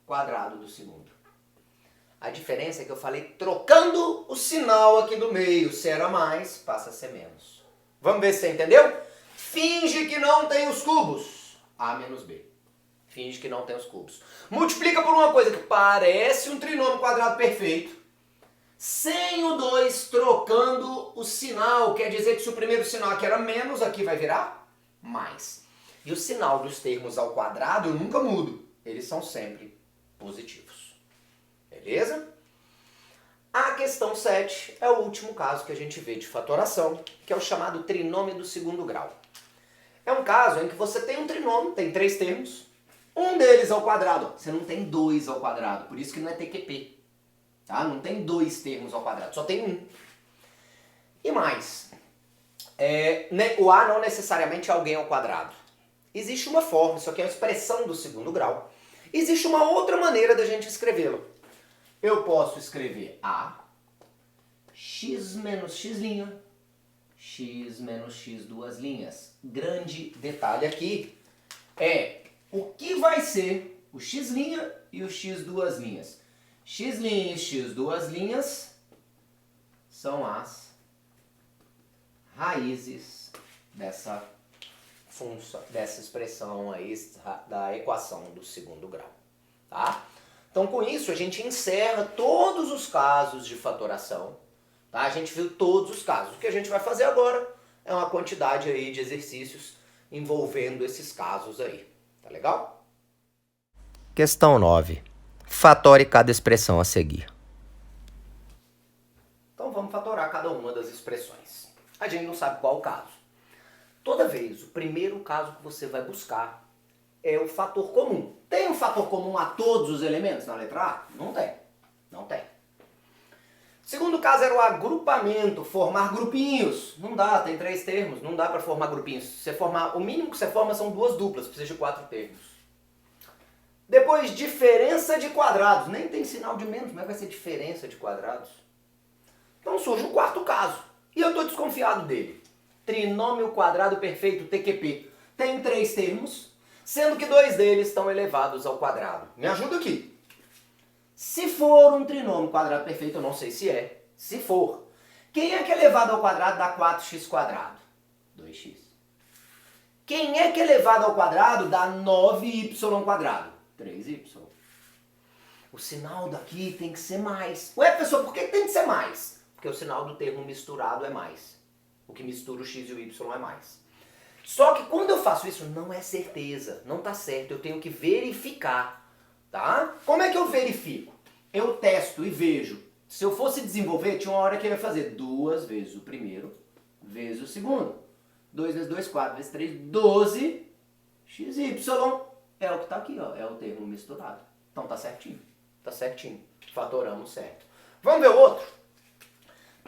quadrado do segundo. A diferença é que eu falei trocando o sinal aqui do meio. Se era mais, passa a ser menos. Vamos ver se você entendeu? Finge que não tem os cubos. A menos B. Finge que não tem os cubos. Multiplica por uma coisa que parece um trinômio quadrado perfeito. Sem o 2, trocando o sinal. Quer dizer que se o primeiro sinal aqui era menos, aqui vai virar mais. E o sinal dos termos ao quadrado eu nunca mudo. Eles são sempre positivos. Beleza? A questão 7 é o último caso que a gente vê de fatoração, que é o chamado trinômio do segundo grau. É um caso em que você tem um trinômio, tem 3 termos, um deles ao quadrado. Você não tem 2 ao quadrado, por isso que não é TQP. Tá? Não tem 2 termos ao quadrado, só tem um. E mais, o A não necessariamente é alguém ao quadrado. Existe uma forma, isso aqui é uma expressão do segundo grau. Existe uma outra maneira da gente escrevê-lo. Eu posso escrever A, x menos x', x menos x duas linhas. Grande detalhe aqui é o que vai ser o x' e o x duas linhas. X' e x duas linhas são as raízes dessa função, dessa expressão aí da equação do segundo grau, tá? Então com isso a gente encerra todos os casos de fatoração, tá? A gente viu todos os casos. O que a gente vai fazer agora é uma quantidade aí de exercícios envolvendo esses casos aí, tá legal? Questão 9. Fatore cada expressão a seguir. Então vamos fatorar cada uma das expressões. A gente não sabe qual o caso. Toda vez, o primeiro caso que você vai buscar é o fator comum. Tem um fator comum a todos os elementos na letra A? Não tem. Não tem. O segundo caso era o agrupamento, formar grupinhos. Não dá, tem 3 termos, não dá para formar grupinhos. O mínimo que você forma são 2 duplas, precisa de 4 termos. Depois, diferença de quadrados. Nem tem sinal de menos, mas vai ser diferença de quadrados. Então surge um quarto caso. E eu estou desconfiado dele. Trinômio quadrado perfeito, TQP. Tem 3 termos, sendo que 2 deles estão elevados ao quadrado. Me ajuda aqui. Se for um trinômio quadrado perfeito, eu não sei se é. Se for, quem é que elevado ao quadrado dá 4x quadrado? 2x. Quem é que elevado ao quadrado dá 9y quadrado? 3y. O sinal daqui tem que ser mais. Ué, professor, por que tem que ser mais? Porque o sinal do termo misturado é mais. O que mistura o x e o y é mais. Só que quando eu faço isso, não é certeza, não tá certo, eu tenho que verificar, tá? Como é que eu verifico? Eu testo e vejo. Se eu fosse desenvolver, tinha uma hora que eu ia fazer 2 vezes o primeiro, vezes o segundo. 2 vezes 2, 4 vezes 3, 12, xy. É o que tá aqui, ó, é o termo misturado. Então tá certinho, tá certinho. Fatoramos certo. Vamos ver o outro?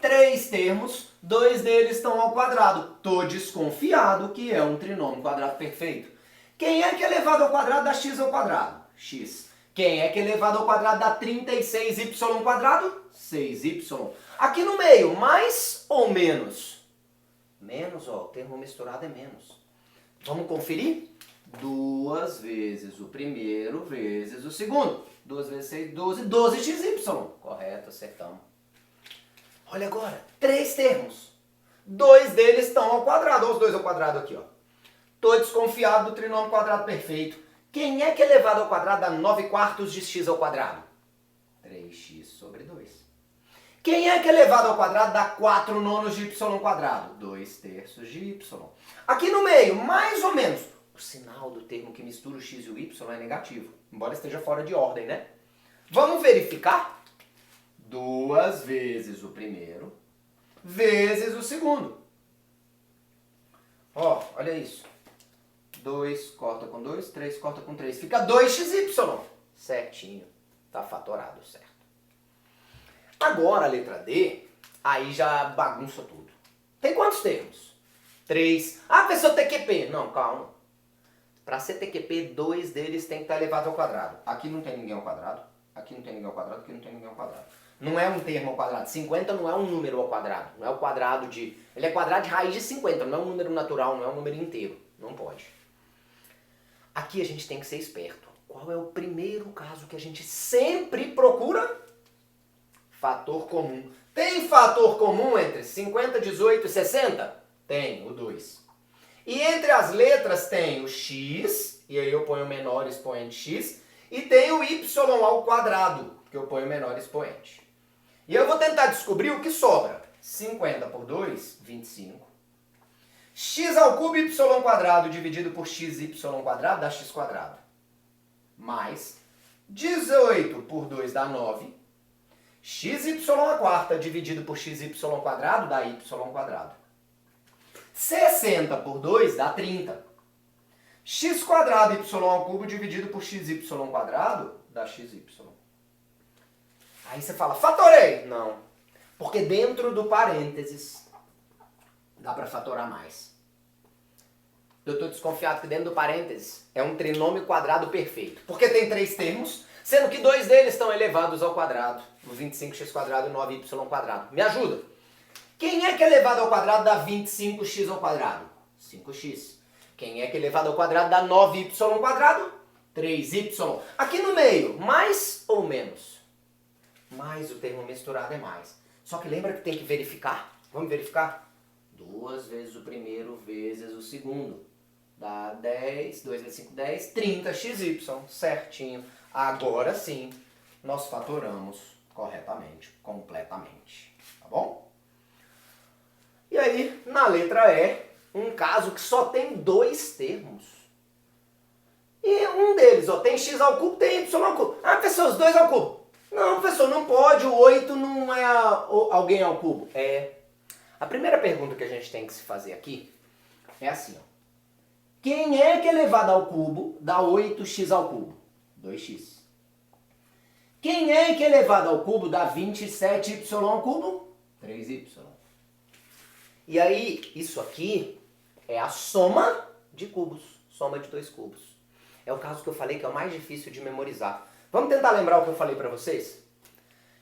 3 termos, 2 deles estão ao quadrado. Tô desconfiado que é um trinômio quadrado perfeito. Quem é que é elevado ao quadrado dá x ao quadrado? X. Quem é que é elevado ao quadrado dá 36y quadrado? 6y. Aqui no meio, mais ou menos? Menos, ó, o termo misturado é menos. Vamos conferir? 2 vezes o primeiro vezes o segundo. 2 vezes 6, 12, 12xy. Correto, acertamos. Olha agora, 3 termos. 2 deles estão ao quadrado. Olha os 2 ao quadrado aqui, ó. Tô desconfiado do trinômio quadrado perfeito. Quem é que é elevado ao quadrado dá 9/4 de x ao quadrado? 3x sobre 2. Quem é que é elevado ao quadrado dá 4/9 de y quadrado? 2/3 de y. Aqui no meio, mais ou menos, o sinal do termo que mistura o x e o y é negativo. Embora esteja fora de ordem, né? Vamos verificar? 2 vezes o primeiro, vezes o segundo. Ó, olha isso. 2 corta com 2, 3 corta com 3. Fica 2xy. Certinho. Tá fatorado, certo. Agora a letra D, aí já bagunça tudo. Tem quantos termos? 3. Ah, professor, TQP. Não, calma. Para ser TQP, 2 deles tem que estar elevado ao quadrado. Aqui não tem ninguém ao quadrado. Aqui não tem ninguém ao quadrado. Aqui não tem ninguém ao quadrado. Não é um termo ao quadrado. 50 não é um número ao quadrado. Não é o quadrado de... Ele é quadrado de raiz de 50. Não é um número natural, não é um número inteiro. Não pode. Aqui a gente tem que ser esperto. Qual é o primeiro caso que a gente sempre procura? Fator comum. Tem fator comum entre 50, 18 e 60? Tem, o 2. E entre as letras tem o x, e aí eu ponho o menor expoente x, e tem o y ao quadrado, que eu ponho o menor expoente. E eu vou tentar descobrir o que sobra. 50 por 2, 25. X ao cubo y quadrado dividido por xy quadrado dá x quadrado. Mais 18 por 2 dá 9. Xy à quarta dividido por xy quadrado dá y quadrado. 60 por 2 dá 30. X quadrado y ao cubo dividido por xy quadrado dá xy. Aí você fala, fatorei? Não. Porque dentro do parênteses dá para fatorar mais. Eu estou desconfiado que dentro do parênteses é um trinômio quadrado perfeito. Porque tem 3 termos, sendo que 2 deles estão elevados ao quadrado. O 25x quadrado e 9y quadrado. Me ajuda. Quem é que é elevado ao quadrado dá 25x ao quadrado? 5x. Quem é que é elevado ao quadrado dá 9y quadrado? 3y. Aqui no meio, mais ou menos? Mais, o termo misturado é mais. Só que lembra que tem que verificar? Vamos verificar? 2 vezes o primeiro vezes o segundo. Dá 10, 2 vezes 5, 10, 30xy. Certinho. Agora sim, nós fatoramos corretamente, completamente. Tá bom? E aí, na letra E, um caso que só tem 2 termos. E um deles, ó, tem x ao cubo, tem y ao cubo. Ah, professor, os 2 ao cubo. Não, professor, não pode, o 8 não é alguém ao cubo. É. A primeira pergunta que a gente tem que se fazer aqui é assim, ó. Quem é que é elevado ao cubo dá 8x ao cubo? 2x. Quem é que é elevado ao cubo dá 27y ao cubo? 3y. E aí, isso aqui é a soma de cubos. Soma de 2 cubos. É o caso que eu falei que é o mais difícil de memorizar. Vamos tentar lembrar o que eu falei para vocês?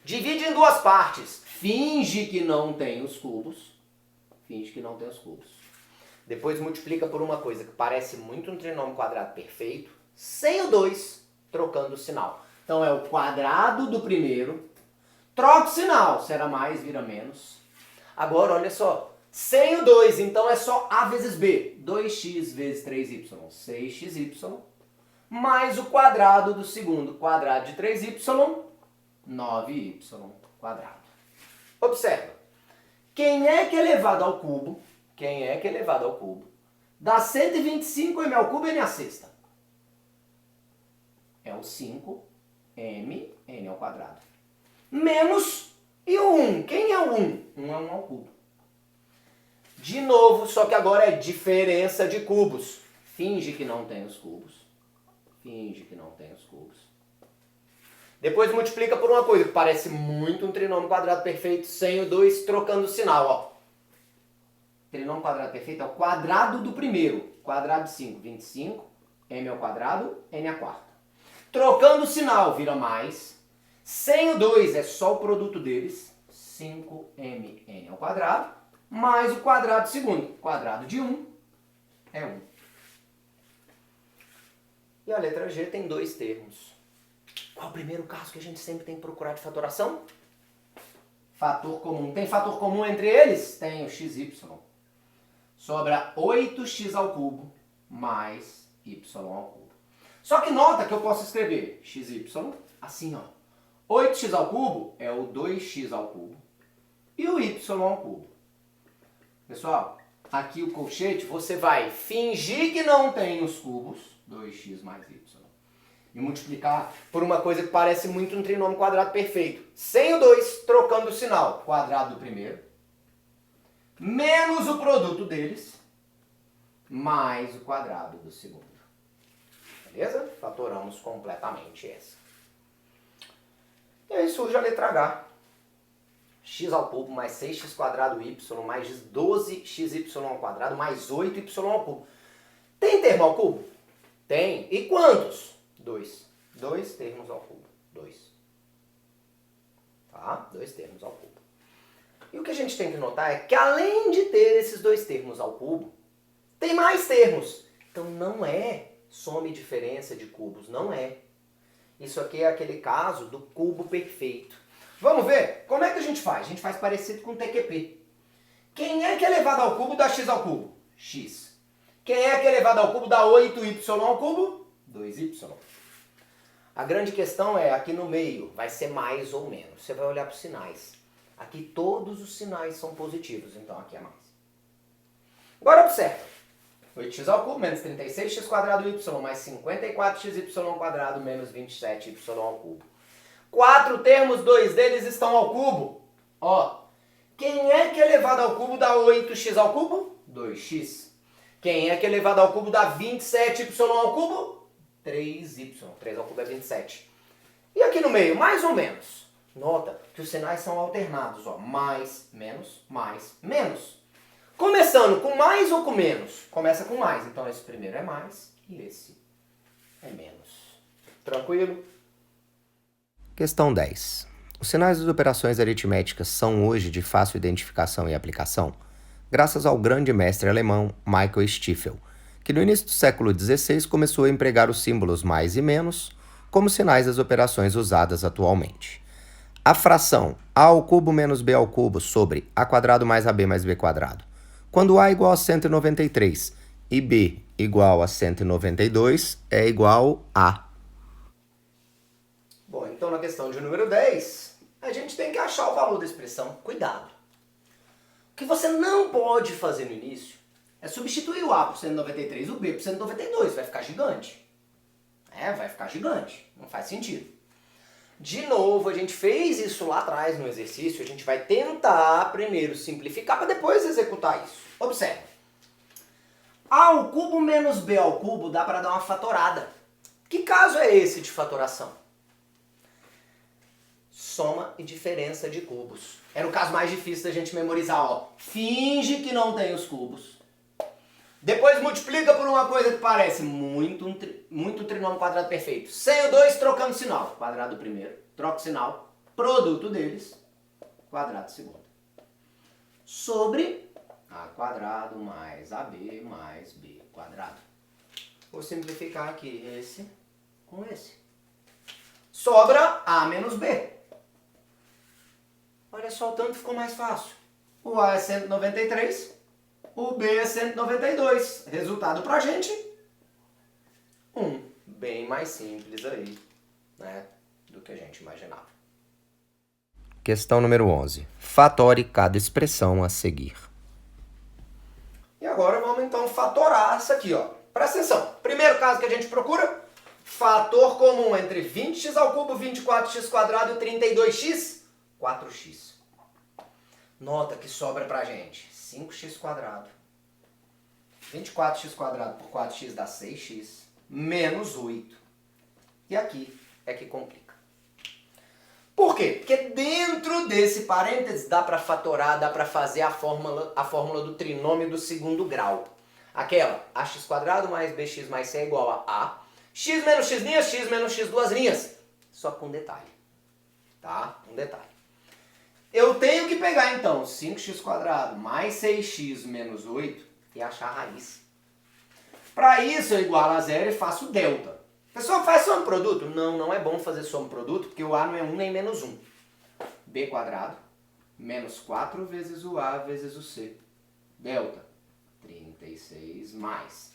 Divide em duas partes. Finge que não tem os cubos. Finge que não tem os cubos. Depois multiplica por uma coisa que parece muito um trinômio quadrado perfeito, sem o 2, trocando o sinal. Então é o quadrado do primeiro, troca o sinal, se era mais, vira menos. Agora, olha só, sem o 2, então é só A vezes B. 2x vezes 3y, 6xy, mais o quadrado do segundo, quadrado de 3y, 9y quadrado. Observa, quem é que é elevado ao cubo? Quem é que é elevado ao cubo? Dá 125 m ao cubo n à sexta. É o 5m n ao quadrado. Menos e o 1. Quem é o 1? 1 é 1 ao cubo. De novo, só que agora é diferença de cubos. Finge que não tem os cubos. Finge que não tem os cubos. Depois multiplica por uma coisa que parece muito um trinômio quadrado perfeito sem o 2, trocando o sinal, ó. Trinômio quadrado perfeito é o quadrado do primeiro. Quadrado de 5, 25. M ao quadrado, n à quarta. Trocando o sinal, vira mais. Sem o 2 é só o produto deles. 5m n ao quadrado. Mais o quadrado do segundo. Quadrado de 1 é 1. E a letra G tem dois termos. Qual o primeiro caso que a gente sempre tem que procurar de fatoração? Fator comum. Tem fator comum entre eles? Tem o xy. Sobra 8x ao cubo mais y ao cubo. Só que nota que eu posso escrever xy assim, ó. 8x ao cubo é o 2x ao cubo e o y ao cubo. Pessoal, aqui o colchete você vai fingir que não tem os cubos, 2x mais y, e multiplicar por uma coisa que parece muito um trinômio quadrado perfeito. Sem o 2, trocando o sinal. Quadrado do primeiro, menos o produto deles, mais o quadrado do segundo. Beleza? Fatoramos completamente essa. E aí surge a letra H. X ao cubo mais 6x quadrado y mais 12xy ao quadrado mais 8y ao cubo. Tem termo ao cubo? Tem. E quantos? 2. 2 termos ao cubo. 2. Tá? 2 termos ao cubo. E o que a gente tem que notar é que além de ter esses 2 termos ao cubo, tem mais termos. Então não é soma e diferença de cubos, não é. Isso aqui é aquele caso do cubo perfeito. Vamos ver? Como é que a gente faz? A gente faz parecido com o TQP. Quem é que é elevado ao cubo dá x ao cubo? X. Quem é que é elevado ao cubo dá 8y ao cubo? 2y. A grande questão é, aqui no meio, vai ser mais ou menos. Você vai olhar para os sinais. Aqui todos os sinais são positivos, então aqui é mais. Agora observa. 8x ao cubo menos 36x quadrado y mais 54xy ao quadrado menos 27y ao cubo. 4 termos, 2 deles estão ao cubo. Ó, quem é que é elevado ao cubo dá 8x ao cubo? 2x. Quem é que é elevado ao cubo dá 27y ao cubo? 3y. 3 ao cubo é 27. E aqui no meio, mais ou menos. Nota que os sinais são alternados, ó. Mais, menos, mais, menos. Começando com mais ou com menos? Começa com mais, então esse primeiro é mais e esse é menos. Tranquilo? Questão 10. Os sinais das operações aritméticas são hoje de fácil identificação e aplicação, graças ao grande mestre alemão Michael Stiefel, que no início do século XVI começou a empregar os símbolos mais e menos como sinais das operações usadas atualmente. A fração a ao cubo menos b ao cubo sobre a quadrado mais ab mais b quadrado, quando a igual a 193 e b igual a 192, é igual a... Bom, então na questão de número 10, a gente tem que achar o valor da expressão. Cuidado! O que você não pode fazer no início é substituir o a por 193 e o b por 192, vai ficar gigante. Vai ficar gigante, não faz sentido. De novo, a gente fez isso lá atrás no exercício, a gente vai tentar primeiro simplificar para depois executar isso. Observe. A ao cubo menos b ao cubo dá para dar uma fatorada. Que caso é esse de fatoração? Soma e diferença de cubos. Era o caso mais difícil da gente memorizar, ó. Finge que não tem os cubos. Depois multiplica por uma coisa que parece muito trinômio quadrado perfeito. Sem o 2, trocando sinal. Quadrado do primeiro, troca o sinal. produto deles, quadrado segunda. Sobre a quadrado mais AB mais B quadrado. Vou simplificar aqui esse com esse. Sobra A menos B. Olha só o tanto ficou mais fácil. O A é 193, o B é 192. Resultado pra gente, 1. Bem mais simples aí, né, do que a gente imaginava. Questão número 11. Fatore cada expressão a seguir. E agora vamos então fatorar isso aqui, ó. Presta atenção. Primeiro caso que a gente procura, fator comum entre 20x ao cubo, 24x quadrado e 32x, 4x. Nota que sobra pra gente 5x quadrado. 24x quadrado por 4x dá 6x, menos 8. E aqui é que complica. Por quê? Porque dentro desse parênteses dá para fatorar, dá para fazer a fórmula do trinômio do segundo grau. Aquela, ax quadrado mais bx mais c é igual a x menos x menos x duas linhas. Só com um detalhe, tá? Um detalhe. Eu tenho que pegar então 5x quadrado mais 6x menos 8 e achar a raiz. Para isso eu igualo a zero e faço delta. Pessoal, faz soma produto? Não, não é bom fazer soma produto, porque o A não é 1 nem menos 1. B quadrado menos 4 vezes o A vezes o C. Delta, 36 mais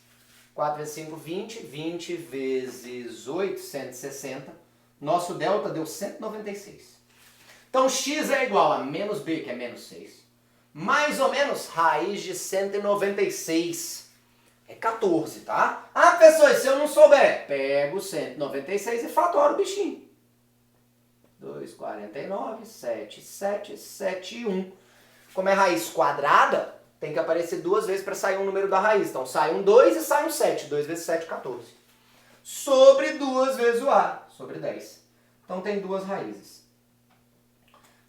4 vezes 5, 20. 20 vezes 8, 160. Nosso delta deu 196. Então x é igual a menos B, que é menos 6. Mais ou menos raiz de 196. É 14, tá? Ah, pessoal, se eu não souber, pego 196 e fatoro o bichinho. 2,49, 7, 7, 7, 1. Como é raiz quadrada, tem que aparecer duas vezes para sair um número da raiz. Então sai um 2 e sai um 7. 2 vezes 7, 14. Sobre 2 vezes o A, sobre 10. Então tem duas raízes.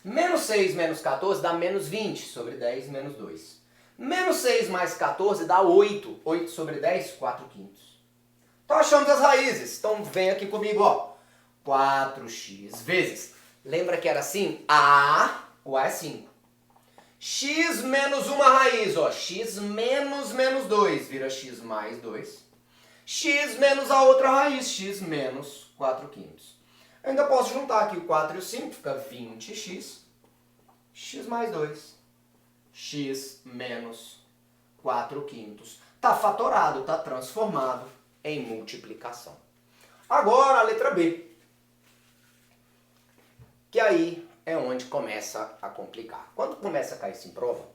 Menos 6 menos 14 dá menos 20, sobre 10 menos 2. Menos 6 mais 14 dá 8. 8 sobre 10, 4 quintos. Então achamos as raízes. Então vem aqui comigo, ó. 4x vezes. Lembra que era assim? O A é 5. X menos uma raiz, ó. X menos menos 2 vira x mais 2. X menos a outra raiz, x menos 4 quintos. Eu ainda posso juntar aqui o 4 e o 5, fica 20x. X mais 2. X menos 4 quintos. Está fatorado, está transformado em multiplicação. Agora a letra B. Que aí é onde começa a complicar. Quando começa a cair isso em prova,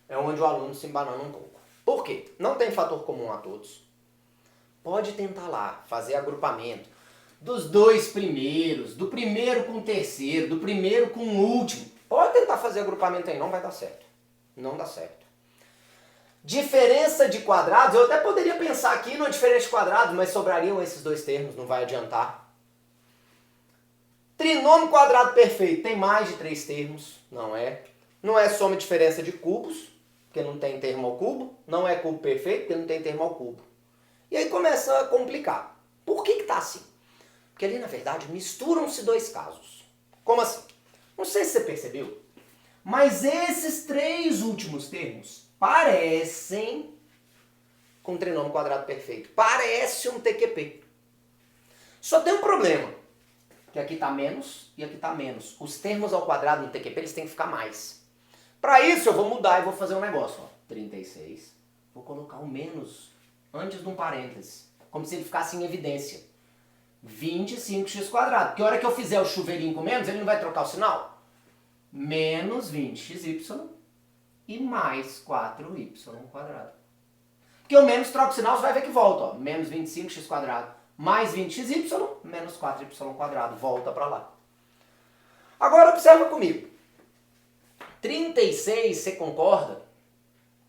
é onde o aluno se embanana um pouco. Por quê? Não tem fator comum a todos. Pode tentar lá fazer agrupamento dos dois primeiros, do primeiro com o terceiro, do primeiro com o último. Pode tentar fazer agrupamento aí, não vai dar certo. Não dá certo. Diferença de quadrados, eu até poderia pensar aqui numa diferença de quadrados, mas sobrariam esses dois termos, não vai adiantar. Trinômio quadrado perfeito tem mais de 3 termos, não é? Não é soma e diferença de cubos, porque não tem termo ao cubo. Não é cubo perfeito, porque não tem termo ao cubo. E aí começa a complicar. Por que tá assim? Porque ali, na verdade, misturam-se dois casos. Como assim? Não sei se você percebeu, mas esses 3 últimos termos parecem com um trinômio quadrado perfeito. Parece um TQP. Só tem um problema. Que aqui está menos e aqui está menos. Os termos ao quadrado no TQP eles têm que ficar mais. Para isso eu vou mudar e vou fazer um negócio. Ó. 36. Vou colocar um menos antes de um parênteses. Como se ele ficasse em evidência. 25x quadrado. Porque a hora que eu fizer o chuveirinho com menos, ele não vai trocar o sinal? Menos 20xy e mais 4y quadrado. Porque o menos troca o sinal, você vai ver que volta. Ó. Menos 25x quadrado mais 20xy menos 4y quadrado. Volta para lá. Agora observa comigo. 36, você concorda?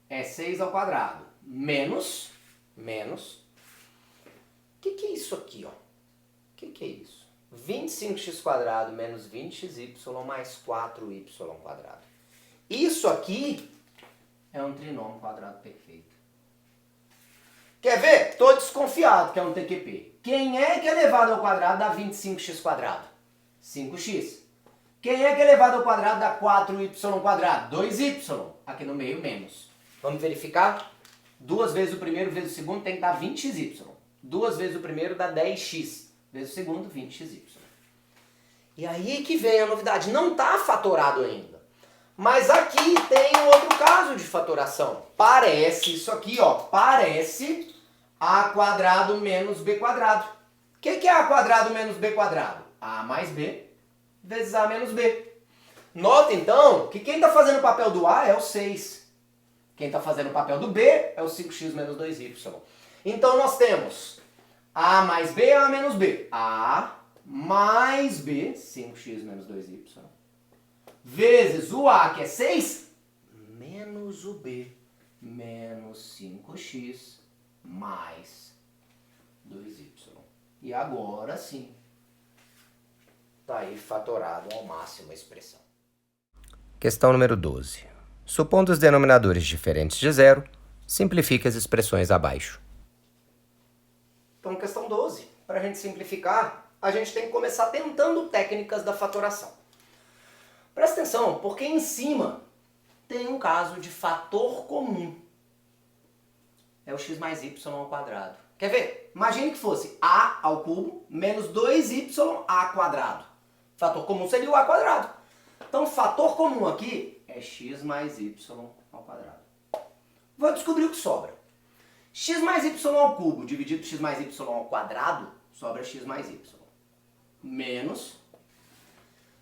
É 6 ao quadrado. Menos. O que é isso aqui, ó? O que é isso? 25x quadrado menos 20xy mais 4y quadrado. Isso aqui é um trinômio quadrado perfeito. Quer ver? Estou desconfiado que é um TQP. Quem é que elevado ao quadrado dá 25x quadrado? 5x. Quem é que elevado ao quadrado dá 4y quadrado? 2y. Aqui no meio, menos. Vamos verificar? 2 vezes o primeiro vezes o segundo tem que dar 20xy. 2 vezes o primeiro dá 10x. Vezes o segundo, 20xy. E aí que vem a novidade. Não está fatorado ainda. Mas aqui tem um outro caso de fatoração. Parece isso aqui, ó. Parece a quadrado menos b quadrado. O que é a quadrado menos b quadrado? A mais b vezes a menos b. Nota então que quem está fazendo o papel do a é o 6. Quem está fazendo o papel do b é o 5x menos 2y. Então nós temos a mais b, a menos b. A mais b, 5x menos 2y, vezes o a, que é 6, menos o b, menos 5x mais 2y. E agora sim, está aí fatorado ao máximo a expressão. Questão número 12. Supondo os denominadores diferentes de zero, simplifique as expressões abaixo. Então, questão 12. Para a gente simplificar, a gente tem que começar tentando técnicas da fatoração. Presta atenção, porque em cima tem um caso de fator comum. É o x mais y ao quadrado. Quer ver? Imagine que fosse a ao cubo menos 2y a quadrado. Fator comum seria o a quadrado. Então, fator comum aqui é x mais y ao quadrado. Vou descobrir o que sobra. X mais y ao cubo dividido por x mais y ao quadrado sobra x mais y. Menos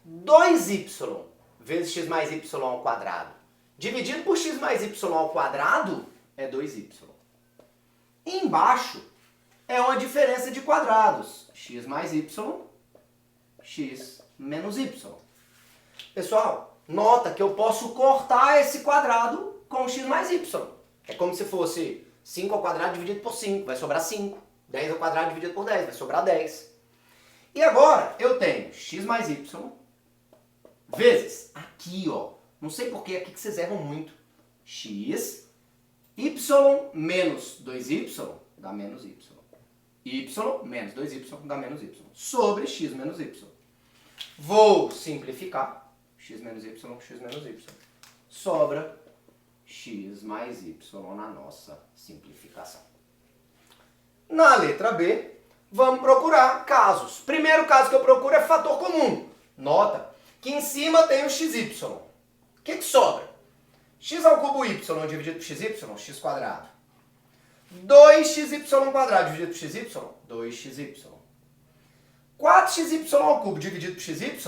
2y vezes x mais y ao quadrado dividido por x mais y ao quadrado é 2y. Embaixo é uma diferença de quadrados. X mais y, x menos y. Pessoal, nota que eu posso cortar esse quadrado com x mais y. É como se fosse 5 ao quadrado dividido por 5, vai sobrar 5. 10 ao quadrado dividido por 10, vai sobrar 10. E agora eu tenho x mais y vezes, aqui ó, não sei porque aqui que vocês erram muito, x, y menos 2y dá menos y. Y menos 2y dá menos y. Sobre x menos y. Vou simplificar. X menos y com x menos y. Sobra x mais y na nossa simplificação. Na letra B, vamos procurar casos. Primeiro caso que eu procuro é fator comum. Nota que em cima tem o xy. O que sobra? X ao cubo y dividido por xy, x quadrado. 2xy quadrado dividido por xy, 2xy. 4xy ao cubo dividido por xy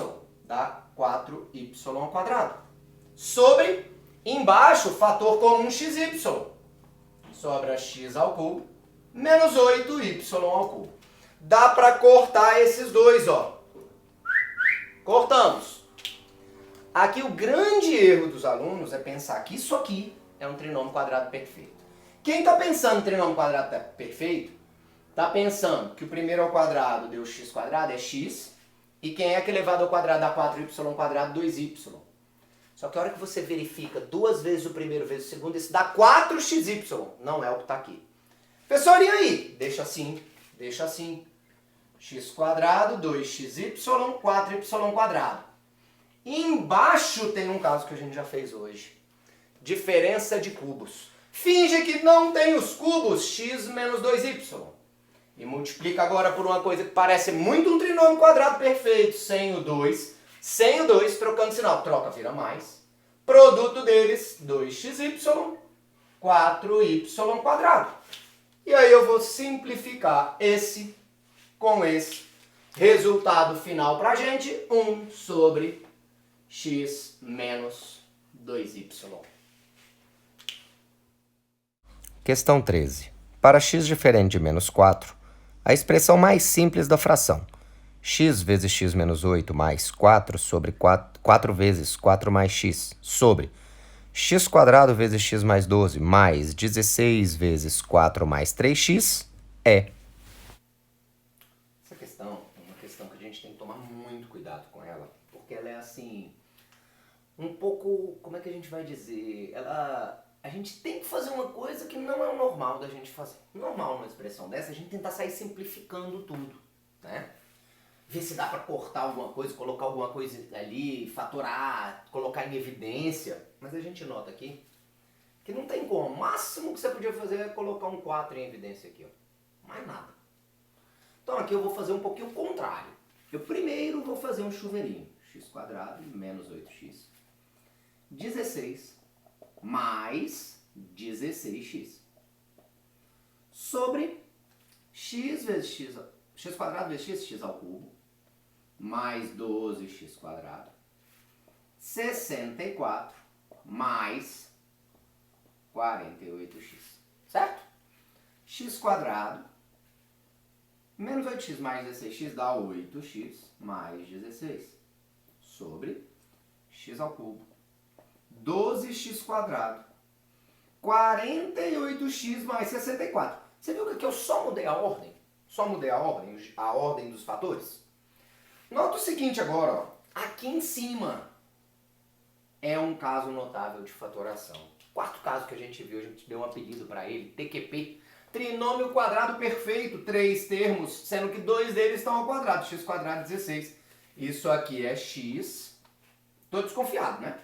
dá 4y ao quadrado. Sobre, embaixo, fator comum xy. Sobra x ao cubo menos 8y ao cubo. Dá para cortar esses dois, ó. Cortamos. Aqui o grande erro dos alunos é pensar que isso aqui é um trinômio quadrado perfeito. Quem está pensando em trinômio quadrado perfeito, está pensando que o primeiro ao quadrado deu x quadrado é x, e quem é que elevado ao quadrado dá 4y quadrado, 2y. Só que a hora que você verifica 2 vezes o primeiro vezes o segundo, isso dá 4xy. Não é o que está aqui. Professor, e aí? Deixa assim, deixa assim. X quadrado, 2xy, 4y quadrado. E embaixo tem um caso que a gente já fez hoje. Diferença de cubos. Finge que não tem os cubos x menos 2y. E multiplica agora por uma coisa que parece muito um trinômio quadrado perfeito, sem o 2. Sem o 2, trocando sinal. Troca, vira mais. Produto deles, 2xy, 4y quadrado. E aí eu vou simplificar esse com esse. Resultado final pra gente, 1 sobre x menos 2y. Questão 13. Para x diferente de menos 4, a expressão mais simples da fração x vezes x menos 8 mais 4 sobre 4 vezes 4 mais x sobre x quadrado vezes x mais 12 mais 16 vezes 4 mais 3x é. Essa questão é uma questão que a gente tem que tomar muito cuidado com ela, porque ela é assim, um pouco, como é que a gente vai dizer, a gente tem que fazer uma coisa que não é o normal da gente fazer. Normal numa expressão dessa, a gente tentar sair simplificando tudo, né? ver se dá para cortar alguma coisa, colocar alguma coisa ali, fatorar, colocar em evidência. Mas a gente nota aqui que não tem como. O máximo que você podia fazer é colocar um 4 em evidência aqui, ó. Mais nada. Então aqui eu vou fazer um pouquinho o contrário. Eu primeiro vou fazer um chuveirinho. X² menos 8x. 16 mais 16x. Sobre x vezes x vezes x ao cubo, mais 12x², 64 mais 48x. Certo? x² menos 8x mais 16x dá 8x mais 16. Sobre x ao cubo, 12x², 48x mais 64. Você viu que aqui eu só mudei a ordem? Só mudei a ordem dos fatores? Nota o seguinte agora, ó. Aqui em cima é um caso notável de fatoração. Quarto caso que a gente viu, a gente deu um apelido para ele, TQP. Trinômio quadrado perfeito, 3 termos, sendo que 2 deles estão ao quadrado, x² 16. Isso aqui é x. Tô desconfiado, né?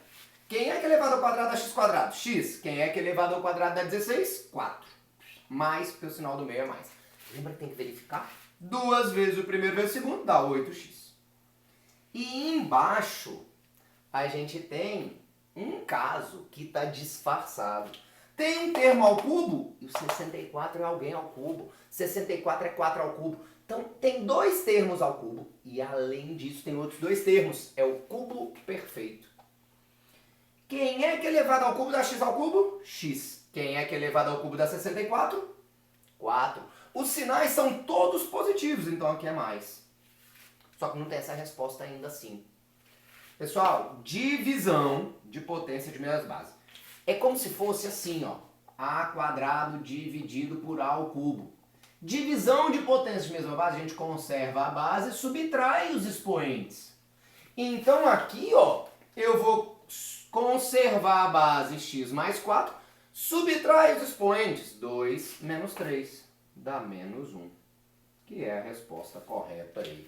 Quem é que é elevado ao quadrado dá x²? X. Quem é que é elevado ao quadrado dá 16? 4. Mais, porque o sinal do meio é mais. Lembra que tem que verificar? 2 vezes o primeiro vezes o segundo dá 8x. E embaixo a gente tem um caso que está disfarçado. Tem um termo ao cubo e o 64 é alguém ao cubo. 64 é 4 ao cubo. Então tem 2 termos ao cubo e além disso tem outros 2 termos. É o cubo perfeito. Quem é que é elevado ao cubo dá x ao cubo? X. Quem é que é elevado ao cubo dá 64? 4. Os sinais são todos positivos, então aqui é mais. Só que não tem essa resposta ainda assim. Pessoal, divisão de potência de meias bases. É como se fosse assim, ó. A² dividido por A ao cubo. Divisão de potência de mesma base, a gente conserva a base e subtrai os expoentes. Então aqui, ó, eu vou conservar a base x mais 4, subtrai os expoentes. 2 menos 3 dá menos 1, que é a resposta correta aí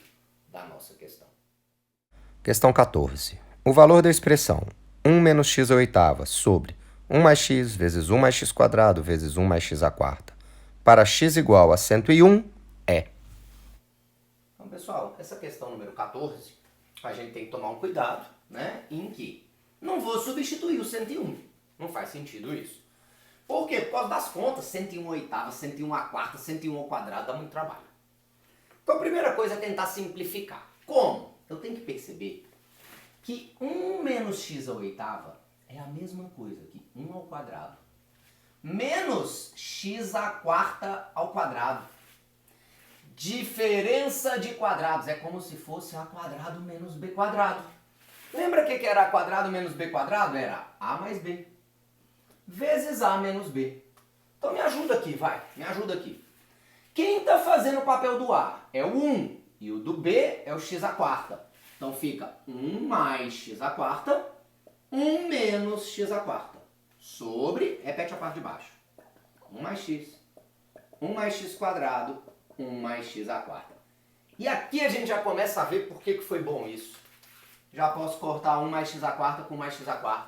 da nossa questão. Questão 14. O valor da expressão 1 menos x² sobre 1 mais x vezes 1 mais x² vezes 1 mais x² para x igual a 101 é. Então, pessoal, essa questão número 14, a gente tem que tomar um cuidado, né? Em que não vou substituir o 101. Não faz sentido isso. Por quê? Por causa das contas, 101 oitava, 101 a quarta, 101 ao quadrado, dá muito trabalho. Então a primeira coisa é tentar simplificar. Como? Eu tenho que perceber que 1 menos x à oitava é a mesma coisa que 1 ao quadrado menos x à quarta ao quadrado. Diferença de quadrados. É como se fosse a² menos b². Lembra que era a² menos b²? Era a mais b vezes a menos b. Então me ajuda aqui, vai. Me ajuda aqui. Quem está fazendo o papel do a é o 1 e o do b é o x². Então fica 1 mais x², 1 menos x². Sobre, repete a parte de baixo. 1 mais x, 1 mais x², 1 mais x². E aqui a gente já começa a ver por que foi bom isso. Já posso cortar 1 mais x² com 1 mais x².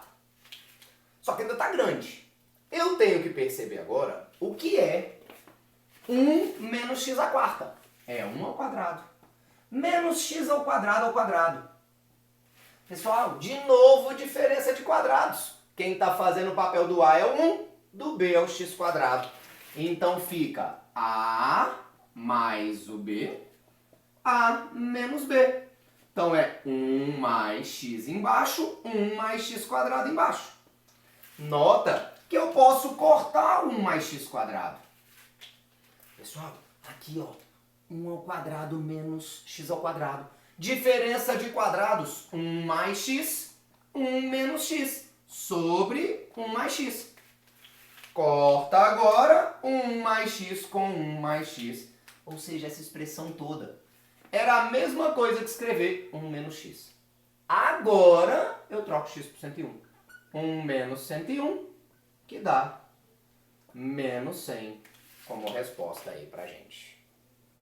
Só que ainda está grande. Eu tenho que perceber agora o que é 1 menos x². É 1 ao quadrado. Menos x ao quadrado. Pessoal, de novo diferença de quadrados. Quem está fazendo o papel do a é o 1, do b é o x². Então fica a mais o b, a menos b. Então é 1 mais x embaixo, 1 mais x² embaixo. Nota que eu posso cortar 1 mais x². Pessoal, aqui ó, 1 ao quadrado menos x ao quadrado. Diferença de quadrados, 1 mais x, 1 menos x, sobre 1 mais x. Corta agora 1 mais x com 1 mais x. Ou seja, essa expressão toda era a mesma coisa que escrever 1 menos x. Agora eu troco x por 101. 1 menos 101, que dá menos 100 como resposta aí pra gente.